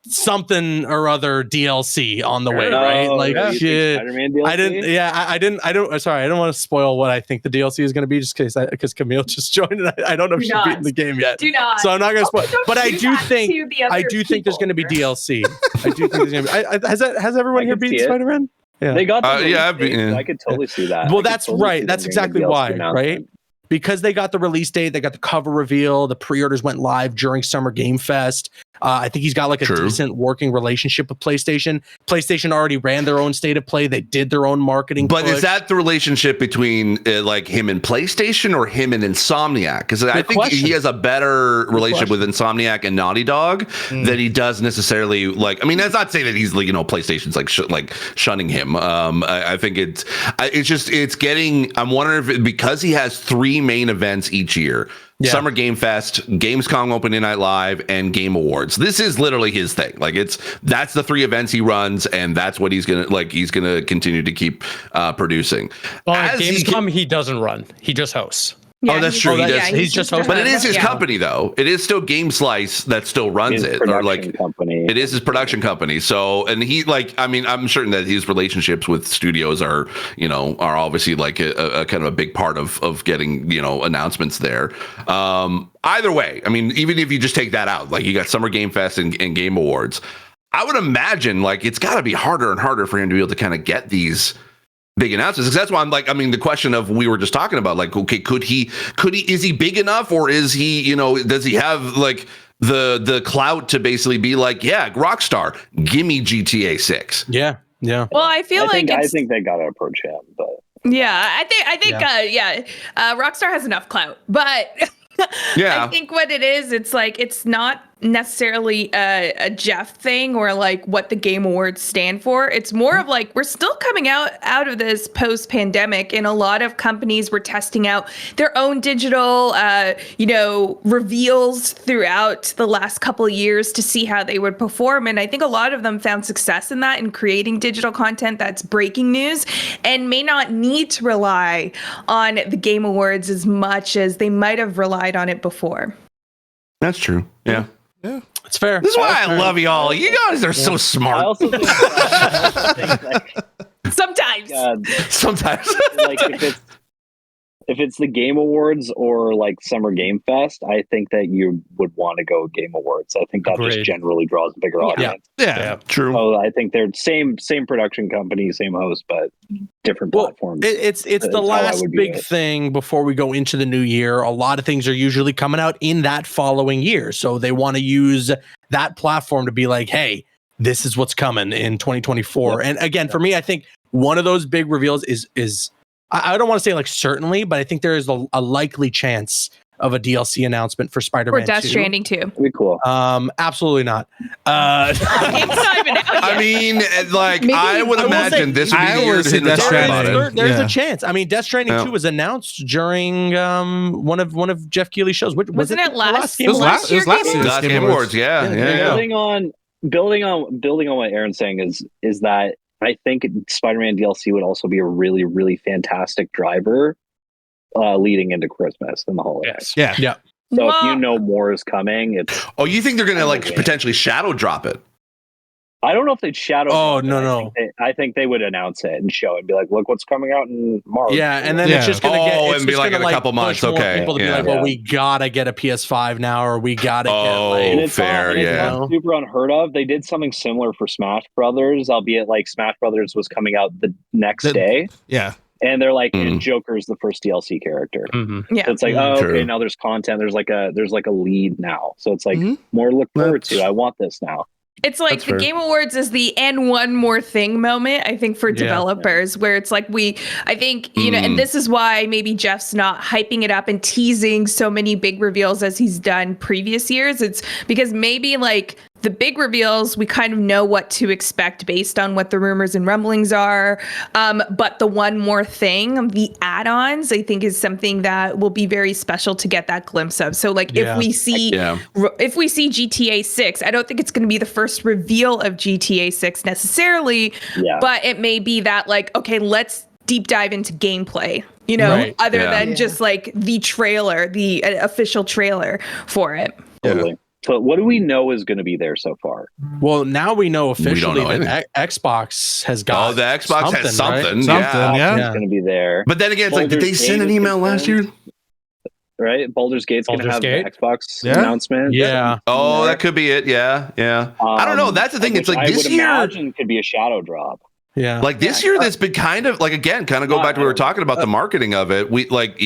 something or other DLC on the way, right? Like shit. I don't want to spoil what I think the DLC is going to be, just because Camille just joined and I don't know if she's beaten the game yet. Do not. So I'm not going to spoil. But I do think there's going to be DLC. I do think there's going to be. Has everyone here beaten Spider-Man? Yeah. They got I could totally see that. Well, that's right. That's exactly why, right? Because they got the release date, they got the cover reveal, the pre-orders went live during Summer Game Fest. I think he's got like a decent working relationship with PlayStation. PlayStation already ran their own state of play. They did their own marketing. But is that the relationship between like him and PlayStation or him and Insomniac? Because I think he has a better relationship with Insomniac and Naughty Dog than he does necessarily. Like, I mean, that's not saying that he's like, PlayStation's like shunning him. I think it's getting. I'm wondering if because he has 3 main events each year. Summer Game Fest, Gamescom Opening Night Live, and Game Awards. This is literally his thing. Like that's the 3 events he runs, and that's what he's gonna continue to keep producing. Well, at Gamescom he doesn't run; he just hosts. Yeah, that's true. He's just hosting. But it is his company, though. It is still Game Slice that still runs it. Or like company. It is his production company. So, and he I'm certain that his relationships with studios are obviously like a kind of a big part of getting, announcements there. Either way, I mean, even if you just take that out, like you got Summer Game Fest and Game Awards, I would imagine like it's got to be harder and harder for him to be able to kind of get these big announcements, because that's why I'm like, I mean, the question of we were just talking about, like, okay, could he is he big enough, or is he, does he have like the clout to basically be like, yeah, Rockstar, give me GTA 6. Yeah. Well, I think they got to approach him, but yeah, I think Rockstar has enough clout, but Yeah. I think what it is, it's like it's not necessarily a Jeff thing or like what the Game Awards stand for. It's more of like we're still coming out of this post-pandemic, and a lot of companies were testing out their own digital reveals throughout the last couple of years to see how they would perform. And I think a lot of them found success in that, in creating digital content that's breaking news, and may not need to rely on the Game Awards as much as they might have relied on it before. That's true. Yeah. Yeah. It's fair. This is why I love y'all. You guys are so smart. I also think, Sometimes. Sometimes. like if it's the Game Awards or like Summer Game Fest, I think that you would want to go Game Awards. I think that Agreed. just generally draws a bigger audience. Yeah. True. So I think they're same production company, same host, but different platforms. It's That's the how I last would view big it. thing before we go into the new year. A lot of things are usually coming out in that following year, so they want to use that platform to be like, hey, this is what's coming in 2024. And again, for me, I think one of those big reveals is I don't want to say like certainly, but I think there is a likely chance of a DLC announcement for Spider-Man Or Death 2. Stranding 2. That'd be cool. Absolutely not. It's not even out yet. I mean, like, Maybe- I would I will imagine say- this would be I the year would to say hit the Death talk about Stranding. it. There's Yeah. a chance. I mean, Death Stranding Yeah. 2 was announced during one of Jeff Keighley's shows. Wasn't it last It was last year's Last Game Awards, yeah. Building on what Aaron's saying is that I think Spider-Man DLC would also be a really, really fantastic driver leading into Christmas and the holidays. Yes. Yeah. So if you Well- know more is coming, it's Oh, you think they're gonna like Yeah. potentially shadow drop it? I don't know if they'd shadow. Oh, drop it. no. I think they would announce it and show it and be like, "Look what's coming out in March." Yeah, and then Yeah. it's just gonna get Oh, it's and be just like gonna, in a couple months, push more okay, people to be yeah. like, well, Yeah. we gotta get a PS5 now, or we gotta Oh, get And like it's fair, not, and it's yeah. not super unheard of. They did something similar for Smash Brothers, albeit like Smash Brothers was coming out the next day, Yeah. and they're like, Mm. and Joker's the first DLC character. Mm-hmm. Yeah. So it's like, Mm, oh, true. okay, now there's content. There's like a lead now. So it's like Mhm. more to look forward That's- to. I want this now. It's like That's the fair. Game Awards is the and one more thing moment, I think, for Yeah. developers, where it's like I think, and this is why maybe Jeff's not hyping it up and teasing so many big reveals as he's done previous years. It's because maybe like the big reveals, we kind of know what to expect based on what the rumors and rumblings are. But the one more thing, the add-ons, I think is something that will be very special to get that glimpse of. So like Yeah. if we see Yeah. GTA 6, I don't think it's going to be the first reveal of GTA 6 necessarily, Yeah. but it may be that like, okay, let's deep dive into gameplay, Right. other Yeah. than just like the trailer, the official trailer for it. Totally. But what do we know is going to be there so far? Well, now we know know officially that Xbox has got. Oh, the Xbox has right? something. Something, Yeah. yeah. Yeah. It's going to be there, But then again, it's like, did Baldur's they send Gate an is email last year? right? Baldur's Gate's going to Baldur's have Gate? the Xbox Yeah. announcement. Yeah. Oh, that could be it. Yeah. Yeah. I don't know. That's the thing. It's which like I this would year. imagine could be a shadow drop. Yeah. Like this year, that's been kind of like, again, kind of go back to what we were talking about the marketing of it. We like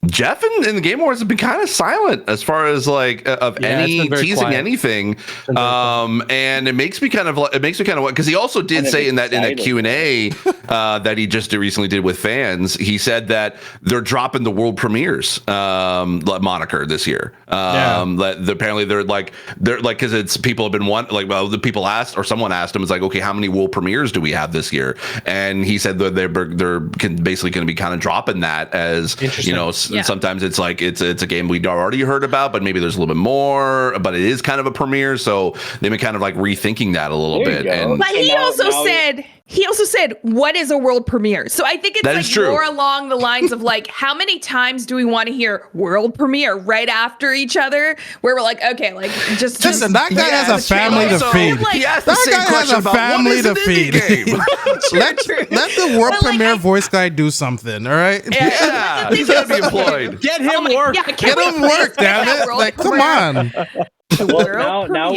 Jeff and the Game Awards have been kind of silent as far as like of Yeah, it's any been very teasing quiet. anything. been very And it makes me kind of because he also did And say in that excited. Q&A that he just recently did with fans, he said that they're dropping the world premieres moniker this year. That apparently they're like because it's people have been the people asked or someone asked him, it's like, okay, how many world premieres do we have this year? And he said that they're basically going to be kind of dropping that as Interesting. Yeah. sometimes it's like it's a game we'd already heard about, but maybe there's a little bit more, but it is kind of a premiere, so they've been kind of like rethinking that a little There you bit. go. And But So he also said, what is a world premiere? So I think it's That like is true. more along the lines of like, how many times do we want to hear world premiere right after each other? Where we're like, okay, like just Listen, that guy Yeah, has a that's true. family to Also, feed. Like- he asked the That same guy has question a about family what is to an feed. indie game? Let the world But, like, premiere I- voice guy do something, all right? Yeah, he's got to be employed. Get him Oh my- work. yeah, I can't Get wait him for this work, to get damn that it. world Like, come premiere. on. Well, now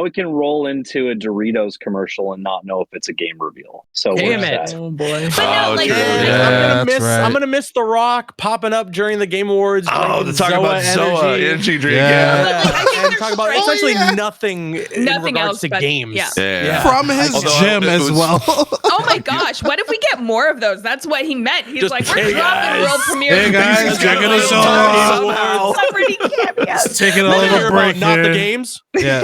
we can roll into a Doritos commercial and not know if it's a game reveal. So Damn we're it. set. Oh boy. But no, like, true. I'm gonna miss The Rock popping up during the Game Awards. Oh, drinking to talk about Zoa energy drink. Yeah. Like, I think And talk about essentially nothing in regards else to but- games. yeah. From his Although gym it as was- well. Oh my gosh, what if we get more of those? That's what he meant. He's Just, like, we're hey, dropping guys. world premiere. Hey, guys, drinking a soda. Celebrity cameos. Taking a Never little hear break about not here. the games. Yeah.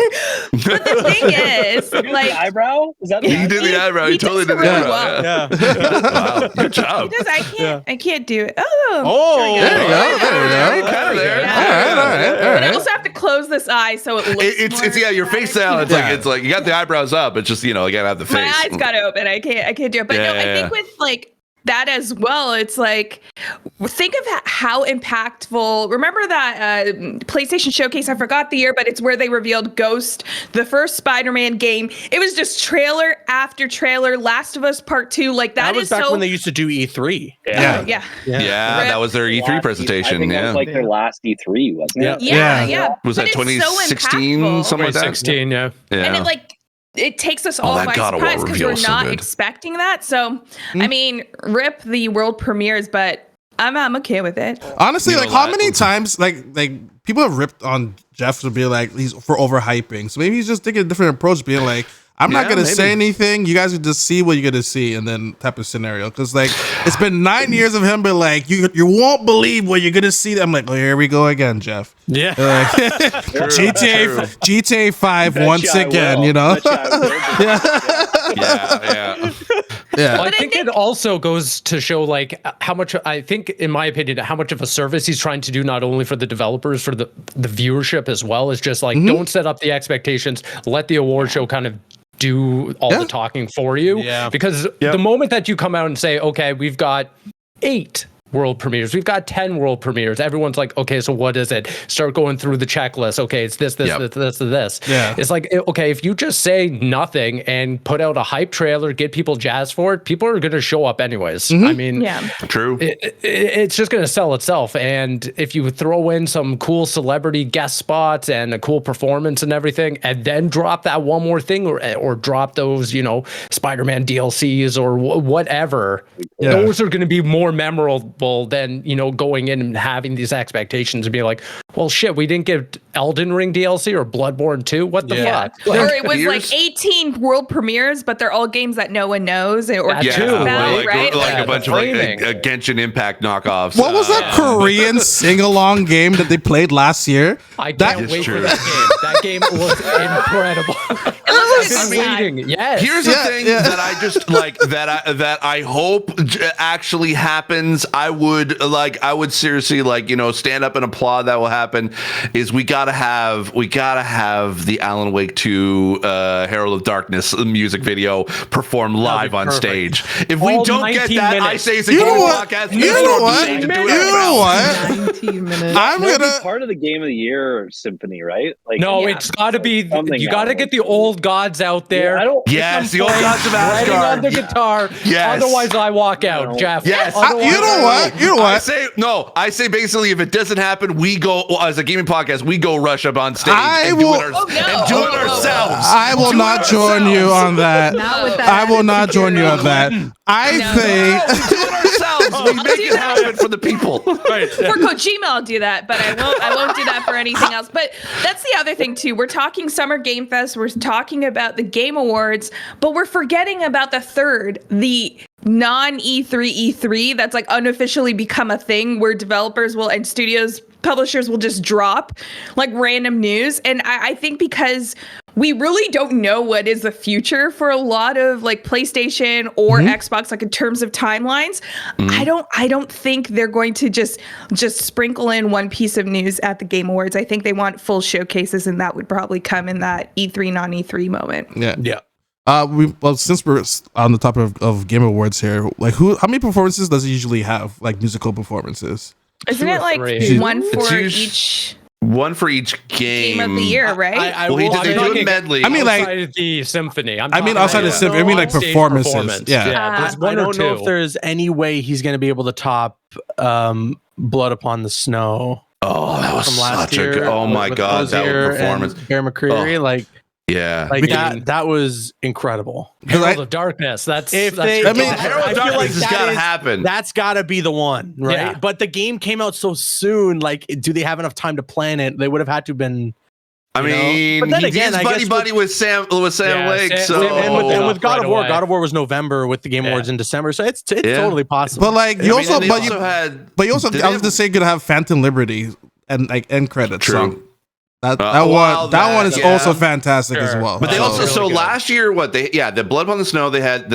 But the thing is, The like, eyebrow? Is that He did the eyebrow. He totally does did the really eyebrow. well. Yeah. Wow, good job. Because I can't do it. Oh, There you go. There you go. Kinda there. Yeah. All right. But I also have to close this eye so it looks. It's more your face dramatic. down. It's like you got the eyebrows up. It's just you gotta have the face. My eyes got to open. I can't do it. But no, I think with like that as well, it's like think of how impactful. Remember that PlayStation Showcase? I forgot the year, but it's where they revealed Ghost, the first Spider-Man game. It was just trailer after trailer. Last of Us Part 2, like that was back when they used to do E3. Yeah. yeah. Yeah, that was their E3 presentation. I think that Yeah. was like their last E3, wasn't it? Yeah. Was But that it's so 2016? impactful. Something like that. 2016, yeah. And it takes us all that by God of War surprise because reveal we're was so not good. expecting that. So, I mean, rip the world premieres, but I'm okay with it. Honestly, You know like how what? many times like people have ripped on Jeff to be like he's for overhyping. So maybe he's just taking a different approach, being like, I'm not gonna say anything. You guys can just see what you're gonna see, and then type of scenario. Because like it's been 9 years of him, but like you won't believe what you're gonna see. I'm like, oh, here we go again, Jeff. Yeah. GTA 5 Bet once you I again. will. You know. Bet you I will. Yeah. Yeah. Well, I think it also goes to show like how much I think, in my opinion, how much of a service he's trying to do, not only for the developers, for the viewership as well. Is just like don't set up the expectations. Let the award show kind of do all the talking for you. Yeah. Because the moment that you come out and say, okay, we've got 8 world premieres, we've got 10 world premieres, everyone's like, okay, so what is it? Start going through the checklist. Okay, it's this. Yeah. It's like, okay, if you just say nothing and put out a hype trailer, get people jazzed for it, people are going to show up anyways. I mean, True. it's just going to sell itself. And if you throw in some cool celebrity guest spots and a cool performance and everything, and then drop that one more thing, or drop those, Spider-Man DLCs or whatever, those are going to be more memorable than, going in and having these expectations and be like, well, shit, we didn't get Elden Ring DLC or Bloodborne 2. What the fuck? Or it was like 18 world premieres, but they're all games that no one knows or That cares too, about, right? Like a bunch of framing. Genshin Impact knockoffs. What was that Korean sing-along game that they played last year? I can't is wait true. for that game. That game looks incredible. It looks I've been waiting. Yes. Here's the thing that I just like that I hope actually happens. I would seriously stand up and applaud that will happen. Is we gotta have the Alan Wake 2 Herald of Darkness music video performed live on stage. If we All don't get 19 that, I minutes. say it's a You game know what? podcast. You know what? You know what? 19 minutes. I'm That'd be gonna. part of the Game of the Year symphony, right? Like, No, it's got to be. Something You got to else. get the old gods out there. I don't. Yes, the old gods of Writing on Asgard. the guitar. Yes. Otherwise, I walk out, No. Jeff. Yes. Otherwise, You know what? You know what? I say basically if it doesn't happen, we go as a gaming podcast, we go rush up on stage I and will- do it ourselves. I will not join you on that. Not with that I will not join you on that. I think. We do it ourselves. We make it happen for the people. For Kojima, I'll do that, but I won't do that for anything else. But that's the other thing too. We're talking Summer Game Fest. We're talking about the Game Awards, but we're forgetting about the third, the non-E3 E3 that's like unofficially become a thing where developers will and studios, publishers will just drop like random news. And I think because we really don't know what is the future for a lot of like PlayStation or Xbox, like in terms of timelines, I don't think they're going to just sprinkle in one piece of news at the Game Awards. I think they want full showcases, and that would probably come in that E3 non-E3 moment. Yeah. Since we're on the topic of Game Awards here, like how many performances does it usually have? Like musical performances? Isn't Two it or like three. one It's for usually- each One for each game. game of the year, right? I Well, will they say- do a medley. I mean, like- outside of the symphony. outside of symphony, I mean, like, stage performances. performance. Yeah. there's I one or don't know two. if there's any way he's going to be able to top Blood Upon the Snow. Oh, that was from last such year. a good. Oh my with god, that Rozier performance. and Bear McCreary, Yeah. that was incredible. Herald of Darkness. That's If that's they, your I mean, top. Herald of I feel Darkness like has that gotta is- happen. That's got to be the one, right? Yeah. But the game came out so soon. Like, do they have enough time to plan it? They would have had to been. I mean, But then he again, did I guess buddy with Sam Yeah, Lake. Sam- So And with God right of War, away. God of War was November with the Game Awards in December, so it's totally possible. But like I you mean, also, and they but also you, had. but you also, did I they was just saying, gonna have Phantom Liberty and like end credits. True. So that well, that one is yeah. also fantastic as Sure. well. But they Oh, also really so good. last year the Blood Upon the Snow they had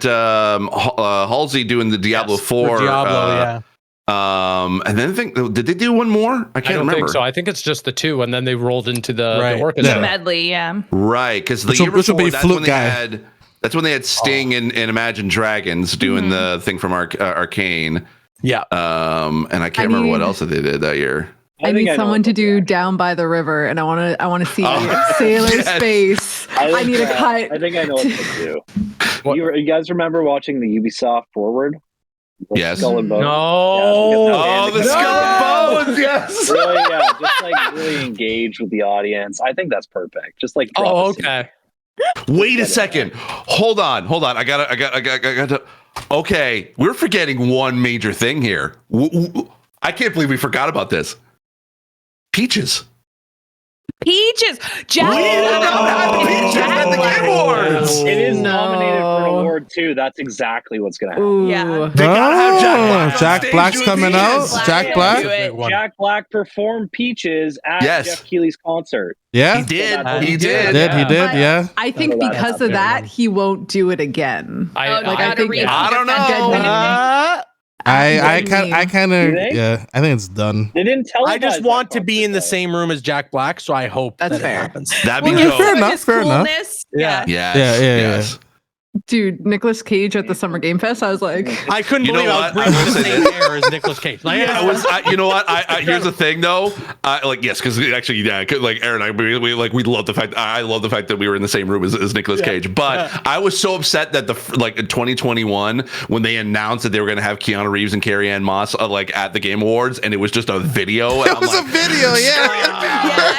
Halsey doing the Diablo Yes, 4 For Diablo, and then did they do one more? I I can't don't remember. think so. I think it's just the two, and then they rolled into the Right. orchestra. Yeah. Medley, yeah. Right, because the Which year will before be that's Flute when they Guy. had that's when they had Sting and Imagine Dragons doing the thing from Arcane. yeah. And I can't remember what else that they did that year. I need think know someone what to they'll do Down by the River, and I want to see Oh, Sailor's yes. face. I need a cut. I think I know what to do. You guys remember watching the Ubisoft Forward? The Yes. Skull and Bones? No. Oh, the Skull and Bones, yes. Really, yeah, just like really engage with the audience. I think that's perfect. Just like drop Oh, a scene. okay. Wait a second. Hold on. I got to. Okay, we're forgetting one major thing here. I can't believe we forgot about this. Peaches. Peaches. Jack. Peaches at the Game Awards. It is No. nominated for an award too. That's exactly what's gonna happen. Ooh. Yeah. They gotta have Jack Black on Jack stage Black's doing coming out. Peaches. Jack Yeah, Black. do it. Jack Black performed Peaches at Yes. Jeff Keighley's concert. Yeah, He did. He He did. did. he did. But Yeah. I think Remember that because of happened. that, he won't do it again. Oh, no, Like, I gotta think- read I don't know. Dead I Definitely. kind of You think? yeah. I think it's done. They didn't tell. I just want to be in the same room as Jack Black, so I hope That's that fair. it happens. That'd be Well, dope. fair for enough, his fair enough. coolness, Yeah. Yes. Yeah, yeah, yes. Dude, Nicolas Cage at the Summer Game Fest. I was like, I couldn't You know believe I what? was I will breathing the say same air as Nicolas Cage. Like, You know what? I here's the thing though. Yes, because actually, yeah, like Aaron, we love the fact. I love the fact that we were in the same room as Nicolas Cage. But I was so upset that in 2021 when they announced that they were going to have Keanu Reeves and Carrie Ann Moss like at the Game Awards, and it was just a video. It was a video. Yeah.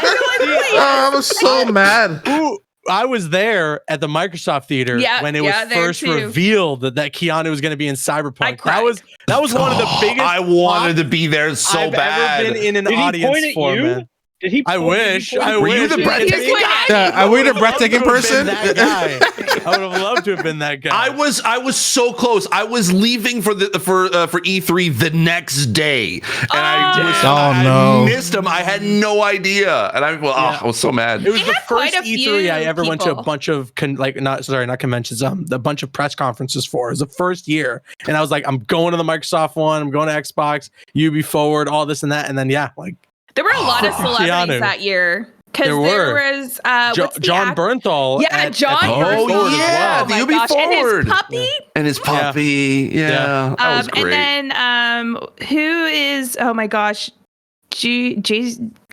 Yeah, I was so mad. Ooh, I was there at the Microsoft Theater Yeah, when it was yeah, there first too. revealed that Keanu was going to be in Cyberpunk. cried. That was one of the biggest. I wanted to be there so I've bad. ever been in an Did he audience point at for, you? man. Did he? I wish. I Were wish. you the It- breathtaking it- guy? Yeah, are we the I would love breathtaking to have person? been that guy. I would have loved to have been that guy. I was so close. I was leaving for E3 the next day, and I no. missed him. I had no idea, and I was so mad. It was They the had quite first a E3 I few ever went to a people. bunch of not conventions, a bunch of press conferences for. It was the first year, and I was like, I'm going to the Microsoft one, I'm going to Xbox, UB Forward, all this and that, and then There were a lot of celebrities Keanu. that year. Because There there were. was what's the John act- Bernthal. Yeah, John the UB Bernthal. Forward as well. the Oh my UB gosh, and Forward. his puppy. And his puppy, that was great. And then who is? Oh my gosh,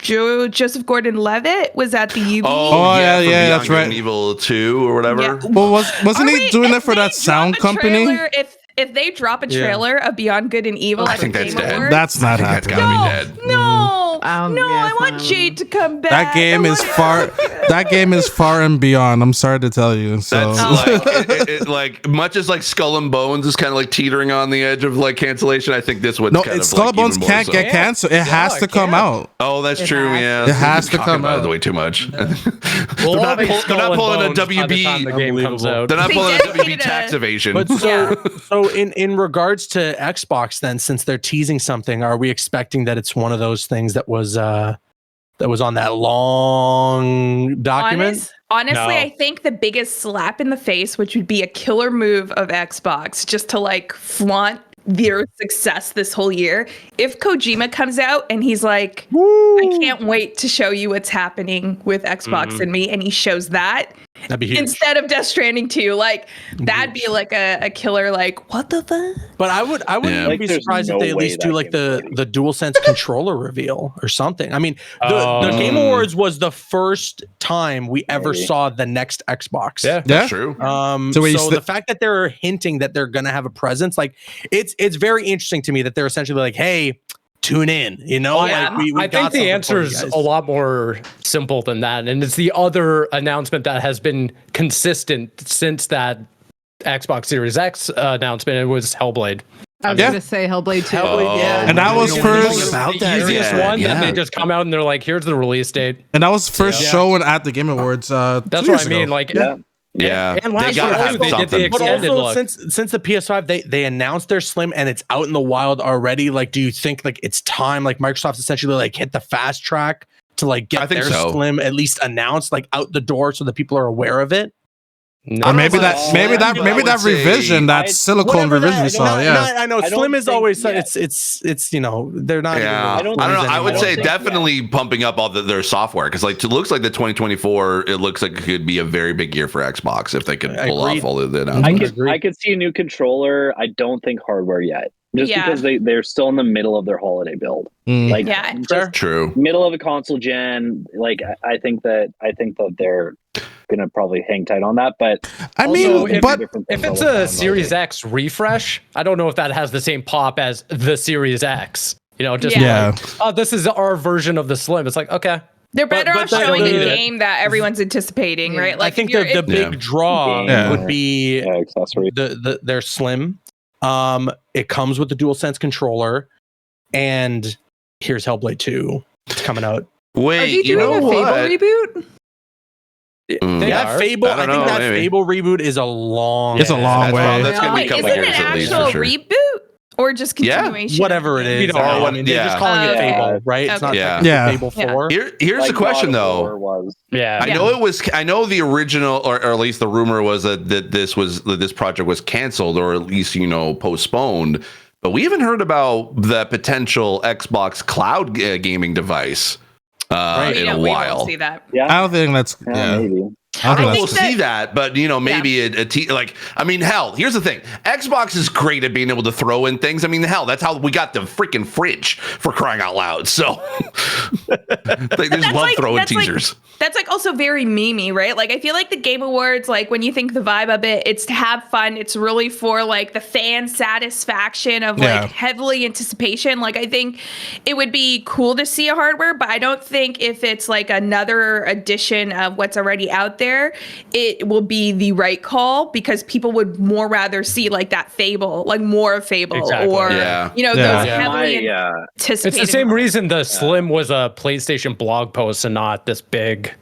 Joseph Gordon-Levitt was at the UB. Oh, yeah, from yeah, Beyond that's Good right. and Evil 2 or whatever. Yeah. Well, wasn't he doing that for that sound company? If they drop a trailer of Beyond Good and Evil, I at think the that's Game dead. Awards, That's not That's happening. gotta be dead. no, yeah, I it's want not Jade to come back. That game I is want- far. That game is far and beyond. I'm sorry to tell you. So That's like much as like Skull and Bones is kind of like teetering on the edge of like cancellation. I think this one's no, kind it's of Skull like and Bones even more can't so. get canceled. It has to come out. Oh, that's true. has. Yeah, It has to Talking come about out. it way too much. We'll They're all not be pull- they're Skull not and pulling a Bones by the WB. time the game comes out. They're not They pulling a dedicated WB tax a- evasion. But so in regards to Xbox, then since they're teasing something, are we expecting that it's one of those things that was on that long document? Honestly, No. I think the biggest slap in the face, which would be a killer move of Xbox, just to like flaunt their success this whole year. If Kojima comes out and he's like, I can't wait to show you what's happening with Xbox and me, and he shows that That'd be huge. instead of Death Stranding 2, like that'd be like a killer, like, what the fuck? But I wouldn't Yeah. even be Like, there's surprised if no they at way least do that like game's the DualSense controller reveal or something. I mean, the Game Awards was the first time we ever Maybe. saw the next Xbox. Yeah. That's true. So, So when you the fact that they're hinting that they're gonna have a presence, like it's very interesting to me that they're essentially like, hey, tune in. You know, Yeah. we I think the answer is a lot more simple than that, and it's the other announcement that has been consistent since that Xbox Series X announcement. It was Hellblade. I was gonna say Hellblade 2. And that was first The easiest one that they just come out and they're like, "Here's the release date." And that was first shown at the Game Awards. That's 2 what years I mean. ago. Like, Yeah, and they last gotta year have too, they did the something. But extended also, look. since the PS5, they announced their Slim and it's out in the wild already. Like, do you think like it's time? Like Microsoft's essentially like hit the fast track to like I get think their so. Slim at least announced like out the door so that people are aware of it. Or maybe that revision, that silicone revision we saw. Yeah, I know I don't Slim is think always yet. it's you know they're not. Yeah, I even don't know. I would say think definitely pumping up all their software because like it looks like the 2024. It looks like it could be a very big year for Xbox if they could pull off all of the announcements. I could see a new controller. I don't think hardware yet, just because they're still in the middle of their holiday build. Like just True. middle of a console gen. Like I think that they're gonna probably hang tight on that. But I also, mean, but if it's a Series X refresh, I don't know if that has the same pop as the Series X. You know, just like, oh, this is our version of the Slim. It's like, okay. They're better off showing the- a game that everyone's anticipating, right? I think the big draw would be accessory. Their Slim. It comes with the DualSense controller, and here's Hellblade 2. It's coming out. Are they Wait, you know doing a what? Fable reboot? That Fable, I I don't think know, that maybe. Fable reboot is a it's a long way. That's gonna be a Wait, couple is it years an at least actual for sure. reboot or just continuation? whatever it is. know, I mean, they're just calling it Fable, right? It's not Okay. technically Fable 4. Here's the question though. Yeah, I know the original, or at least the rumor was that this project was canceled, or at least postponed. But we haven't heard about the potential Xbox cloud gaming device in a We while. won't see that. I don't think that's maybe. I don't think We'll that's see that, but maybe hell, here's the thing. Xbox is great at being able to throw in things. I mean, hell, that's how we got the freaking fridge, for crying out loud. So they just love throwing teasers. That's like also very memey, right? Like I feel like the Game Awards, like when you think the vibe of it, it's to have fun. It's really for like the fan satisfaction of like heavily anticipation. Like I think it would be cool to see a hardware, but I don't think if it's like another edition of what's already out there, it will be the right call, because people would more rather see like that Fable, like more of Fable, or those heavily anticipated. It's the same reason the Slim was a PlayStation blog post and not this big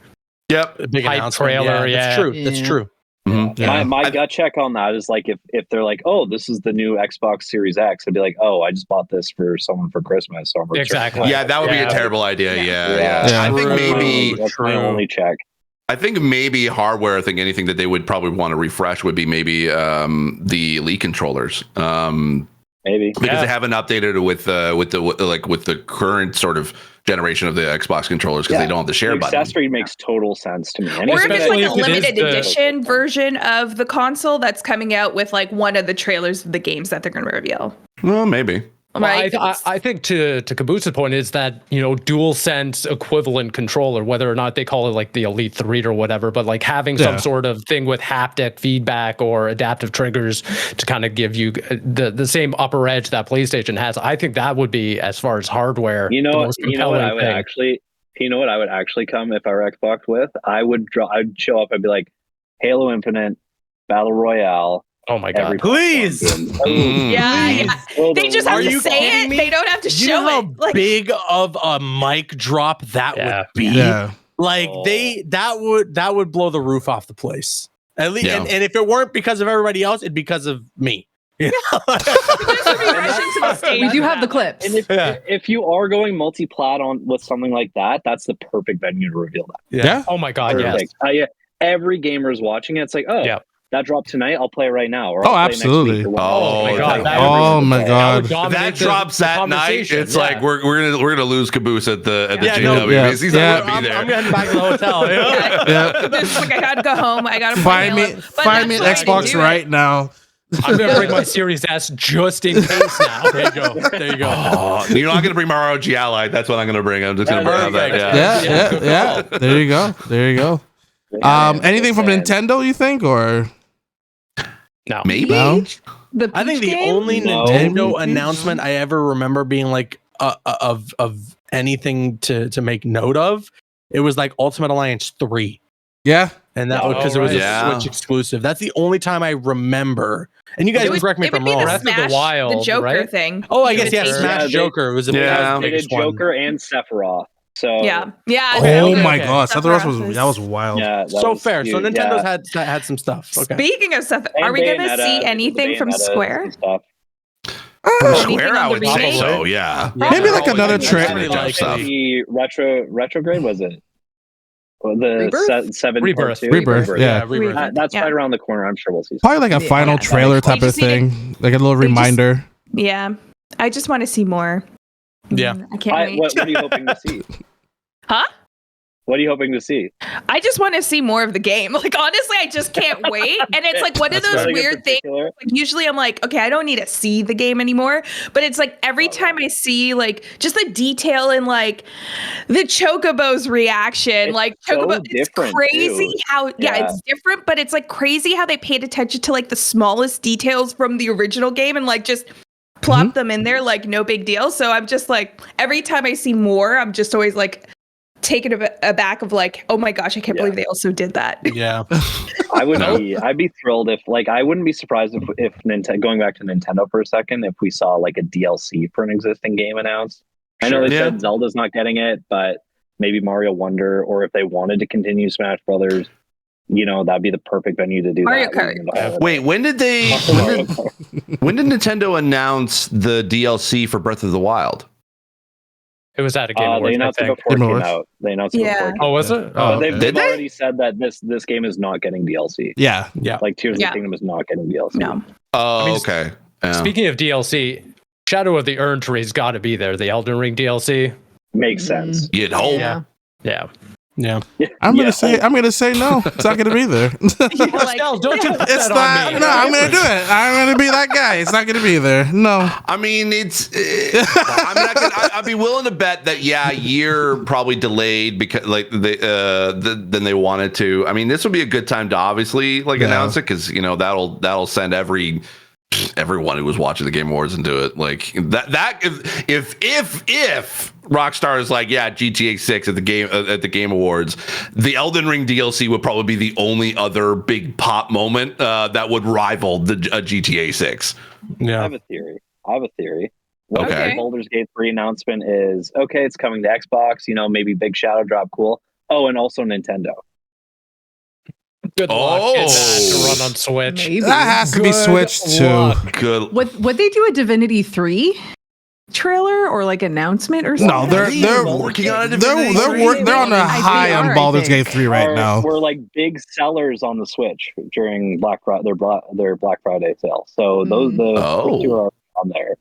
big hype trailer. That's true. That's true. Mm-hmm. My gut check on that is like if they're like, oh, this is the new Xbox Series X, I'd be like, oh, I just bought this for someone for Christmas. So Exactly. Yeah, that would be a terrible idea. Yeah. I think maybe that's my only check. I think maybe hardware. I think anything that they would probably want to refresh would be maybe the Elite controllers. Maybe because they haven't updated it with the current sort of generation of the Xbox controllers, because they don't have the share button. Accessory makes total sense to me. Or if it's like a limited the edition version of the console that's coming out with like one of the trailers of the games that they're going to reveal. Well, maybe. Right? I think to Cabooses' point is that, DualSense equivalent controller, whether or not they call it like the Elite 3 or whatever, but like having some sort of thing with haptic feedback or adaptive triggers to kind of give you the same upper edge that PlayStation has. I think that would be, as far as hardware, the most compelling I would thing. I would actually come if I were Xbox with? I'd show up. I'd be like, Halo Infinite, Battle Royale. Oh my God! Please. Yeah. They just have to say it. They don't have to show how it. Like, big of a mic drop that would be. Yeah. Like that would blow the roof off the place. At least, and if it weren't because of everybody else, it'd be because of me. just refreshing to the stage. We do have the clips. And if you are going multi-plat on with something like that, that's the perfect venue to reveal that. Yeah. Oh my God! Yes. Every gamer is watching it. It's like, that dropped tonight. I'll play it right now. Or I'll play absolutely. Next week Oh my God! That drops that night. It's like we're gonna lose Caboose at the JW. He's not gonna be there. I'm getting back to the hotel. This is like, I gotta go home. I gotta find me an Xbox right now. I'm gonna bring my Series S just in case now. There you go. Oh, you're not gonna bring my ROG Ally. That's what I'm gonna bring. I'm just gonna bring that. Yeah. There you go. Anything from Nintendo, you think, or no? Maybe. No? I think the only Nintendo announcement I ever remember being like of anything to make note of, it was like Ultimate Alliance 3. Yeah. And that because it was Yeah. a Switch exclusive. That's the only time I remember. And you guys can correct me if I'm wrong. Breath of the Wild, the Joker right? thing. Oh, I guess Imitation. Smash Joker was a Yeah. that was the They did biggest one. Joker and Sephiroth. So Yeah. Oh okay. my god, Sephiroth that was wild. yeah, that So was fair. So huge, Nintendo's yeah. had some stuff. Okay. Speaking of stuff, And are we going to Bayonetta, see the anything from Bayonetta Square? and stuff. From Anything Square, on I the would say remake? so. Yeah. Maybe like another I'd trick. really like stuff. The retrograde was it? Well, the Rebirth? 7 Rebirth. part 2? Rebirth, yeah. Rebirth. That's Yeah. right around the corner. I'm sure we'll see. Probably like a final Yeah. trailer type They of just need thing, like a little they just- reminder. Yeah. I just want to see more. Yeah. I can't wait. What are you hoping to see? Huh? What are you hoping to see? I just want to see more of the game. Like, honestly, I just can't wait. And it's like one of those Anything in weird things. particular? Like, usually I'm like, okay, I don't need to see the game anymore. But it's like every time I see like just the detail in like the Chocobo's reaction, It's like so Chocobo, it's different, crazy too. how Yeah. it's different, but it's like crazy how they paid attention to like the smallest details from the original game and like just plop them in there like no big deal. So I'm just like every time I see more, I'm just always like taken aback of like, oh my gosh, I can't believe they also did that. Yeah. I'd be thrilled if like I wouldn't be surprised if Nintendo, going back to Nintendo for a second, if we saw like a DLC for an existing game announced. I know they said Zelda's not getting it, but maybe Mario Wonder, or if they wanted to continue Smash Brothers, you know, that'd be the perfect venue to do Mario that. Kart. Wait, when did Nintendo announce the DLC for Breath of the Wild? It was at a Game They Awards, I announced it think. before it Game came Awards. out. They announced it before it came Oh, was it? out. Oh, But they've Did they? already said that this game is not getting DLC. Yeah. Like Tears of Yeah. the Kingdom is not getting DLC. No. Oh, I mean, okay. Yeah. Speaking of DLC, Shadow of the Ern Tree's got to be there. The Elden Ring DLC. Makes sense. You'd hope. Yeah. Yeah. Yeah. I'm gonna say no. It's not gonna be there. Estelle, don't you put It's that on not. me. No, I'm gonna do it. I'm gonna be that guy. It's not gonna be there. No. I mean, I'd be willing to bet that a year probably delayed because like than they wanted to. I mean, this would be a good time to obviously like announce it because you know that'll send everyone who was watching the Game Awards into it. Like that if Rockstar is like GTA 6 at the Game Awards, the Elden Ring DLC would probably be the only other big pop moment that would rival the GTA 6. I Yeah. have a theory. What Okay. if the Baldur's Gate 3 announcement is okay? It's coming to Xbox. You know, maybe big shadow drop, cool. Oh, and also Nintendo. Good luck in that to run on Switch. Maybe. That has to be Good switched to. luck. Good. Would they do a Divinity 3 trailer or like announcement or something? No, they're working on it. they're on a I high think on they are, Baldur's I Gate think. 3 right now. We're like big sellers on the Switch during their Black Friday sale. So those the first two are on there.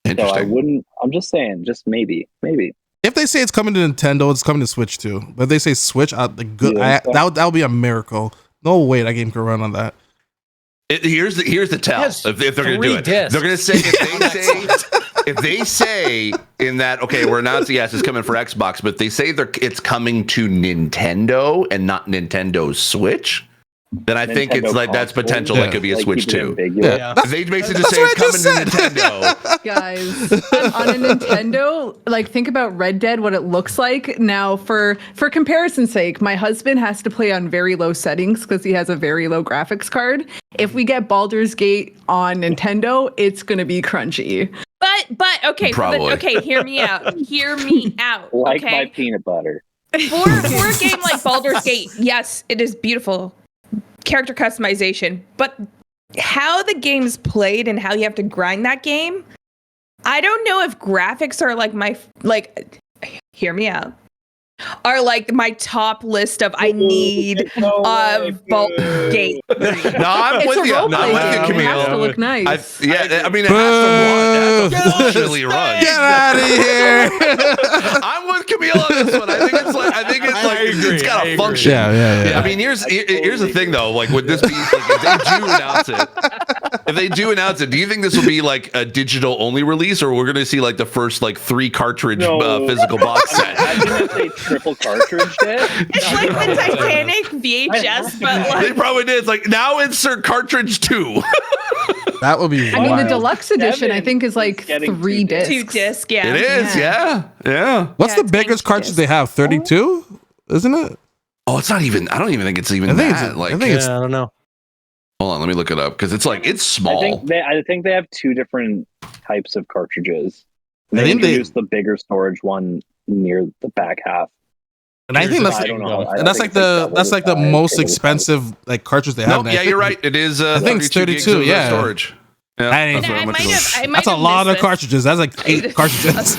So I Interesting. wouldn't. I'm just saying, just maybe. If they say it's coming to Nintendo, it's coming to Switch too. But if they say Switch, Yeah. that would be a miracle. No way that game could run on that. Here's the tell. Yes, If they're going to do 3 it, discs. they're going to say if they say in that we're announcing it's coming for Xbox, but they say it's coming to Nintendo and not Nintendo Switch, then I think it's Nintendo like that's console. potential. Yeah. That could be a Like, Switch keep it too. ambiguous. Yeah. They basically That's just say what it's I coming just to Nintendo. Guys, on a Nintendo, like think about Red Dead, what it looks like. Now, for comparison's sake, my husband has to play on very low settings because he has a very low graphics card. If we get Baldur's Gate on Nintendo, it's gonna be crunchy. But okay, Probably. hear me out. Hear me out. Like okay? my peanut butter. For a game like Baldur's Gate, yes, it is beautiful character customization, but how the game's played and how you have to grind that game, I don't know if graphics are hear me out, are like my top list of I need of Baldur's Gate. No, I'm It's with a you. role No, I'm playing with you, game. It has to Camille. look nice. I mean, it has to run. It has to functionally run. Get out of here. I'm with Camille on this one. I think it's got to function. Yeah. I mean, here's the thing though. Like, would this be if they do announce it? Do you think this will be like a digital only release, or we're going to see like the first like 3 cartridge physical box set? Imagine if they triple cartridge it. It's like the Titanic VHS, but They like probably did. It's like now insert cartridge 2. That would be. I mean, the wild. deluxe edition, I think, is like getting 3 discs. 2 disc, yeah. It is, yeah. What's Yeah, the it's biggest getting cartridge they have? 32, isn't it? Oh, it's not even. I don't even think it's even I think that. it's. Like, I think it's. I don't know. hold on, let me look it up because it's like it's small. I think they have 2 different types of cartridges. I They think they- introduced the bigger storage one near the back half. And I think that's. I don't know. And that's like the most expensive like cartridge they have. No, yeah, you're right. It is. I think it's 32 gigs 32, of, yeah. storage. Yeah, And that's what I I'm might looking have. for. I might That's a have lot missed of this. cartridges. That's like 8 cartridges.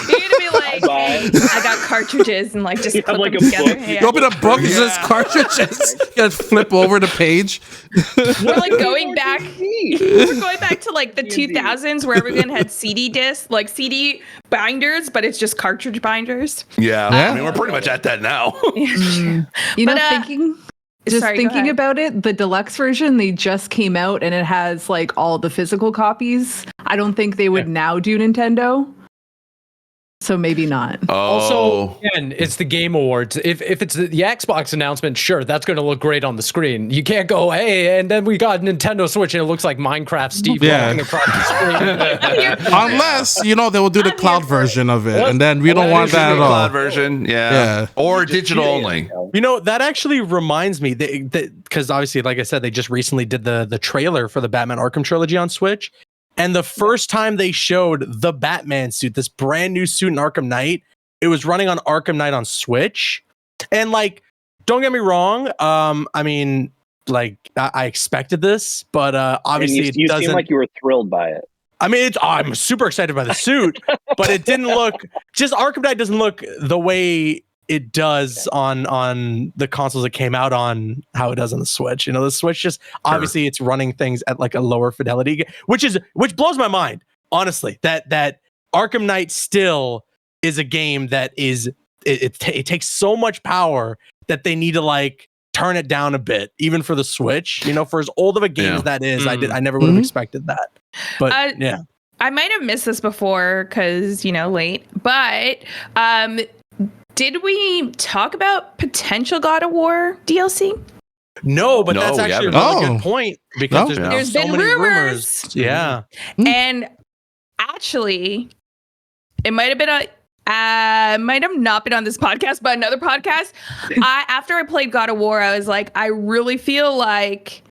You're gonna be like, Bye. I got cartridges and like just You put have, like, them a together. book. Yeah. You open a book, it's Yeah. just cartridges. You gotta flip over the page. We're like going back. We're going back to like the 2000s where everyone had CD discs, like CD binders, but it's just cartridge binders. Yeah. Yeah. I mean, we're pretty much at that now. You know, But, sorry, go thinking ahead. about it, the deluxe version, they just came out and it has like all the physical copies. I don't think they would now do Nintendo. So maybe not. Also, Oh, again, it's the Game Awards. If it's the Xbox announcement, sure, that's going to look great on the screen. You can't go, hey, and then we got Nintendo Switch, and it looks like Minecraft Steve Yeah. walking across the screen. Unless they will do the I'm cloud here for it. version of it, and then we don't that want is that the at all. cloud version, Yeah. or digital only. You know, that actually reminds me because obviously, like I said, they just recently did the trailer for the Batman Arkham trilogy on Switch. And the first time they showed the Batman suit, this brand new suit in Arkham Knight, it was running on Arkham Knight on Switch. And like, don't get me wrong. I mean, like I expected this, but obviously you it doesn't. seem like you were thrilled by it. I mean, I'm super excited by the suit, but it didn't look. Just Arkham Knight doesn't look the way it does on the consoles it came out on, how it does on the Switch. You know, the Switch just obviously it's running things at like a lower fidelity, which blows my mind, honestly. That Arkham Knight still is a game that is it takes so much power that they need to like turn it down a bit, even for the Switch. You know, for as old of a game as that is, I never would have expected that. But yeah. I might have missed this before because, late, but did we talk about potential God of War DLC? No, but No, that's we actually a haven't. really Oh. good point because No. there's, There's so been many rumors. Yeah. And actually, it might have been might have not been on this podcast, but another podcast. After I played God of War, I was like, I really feel like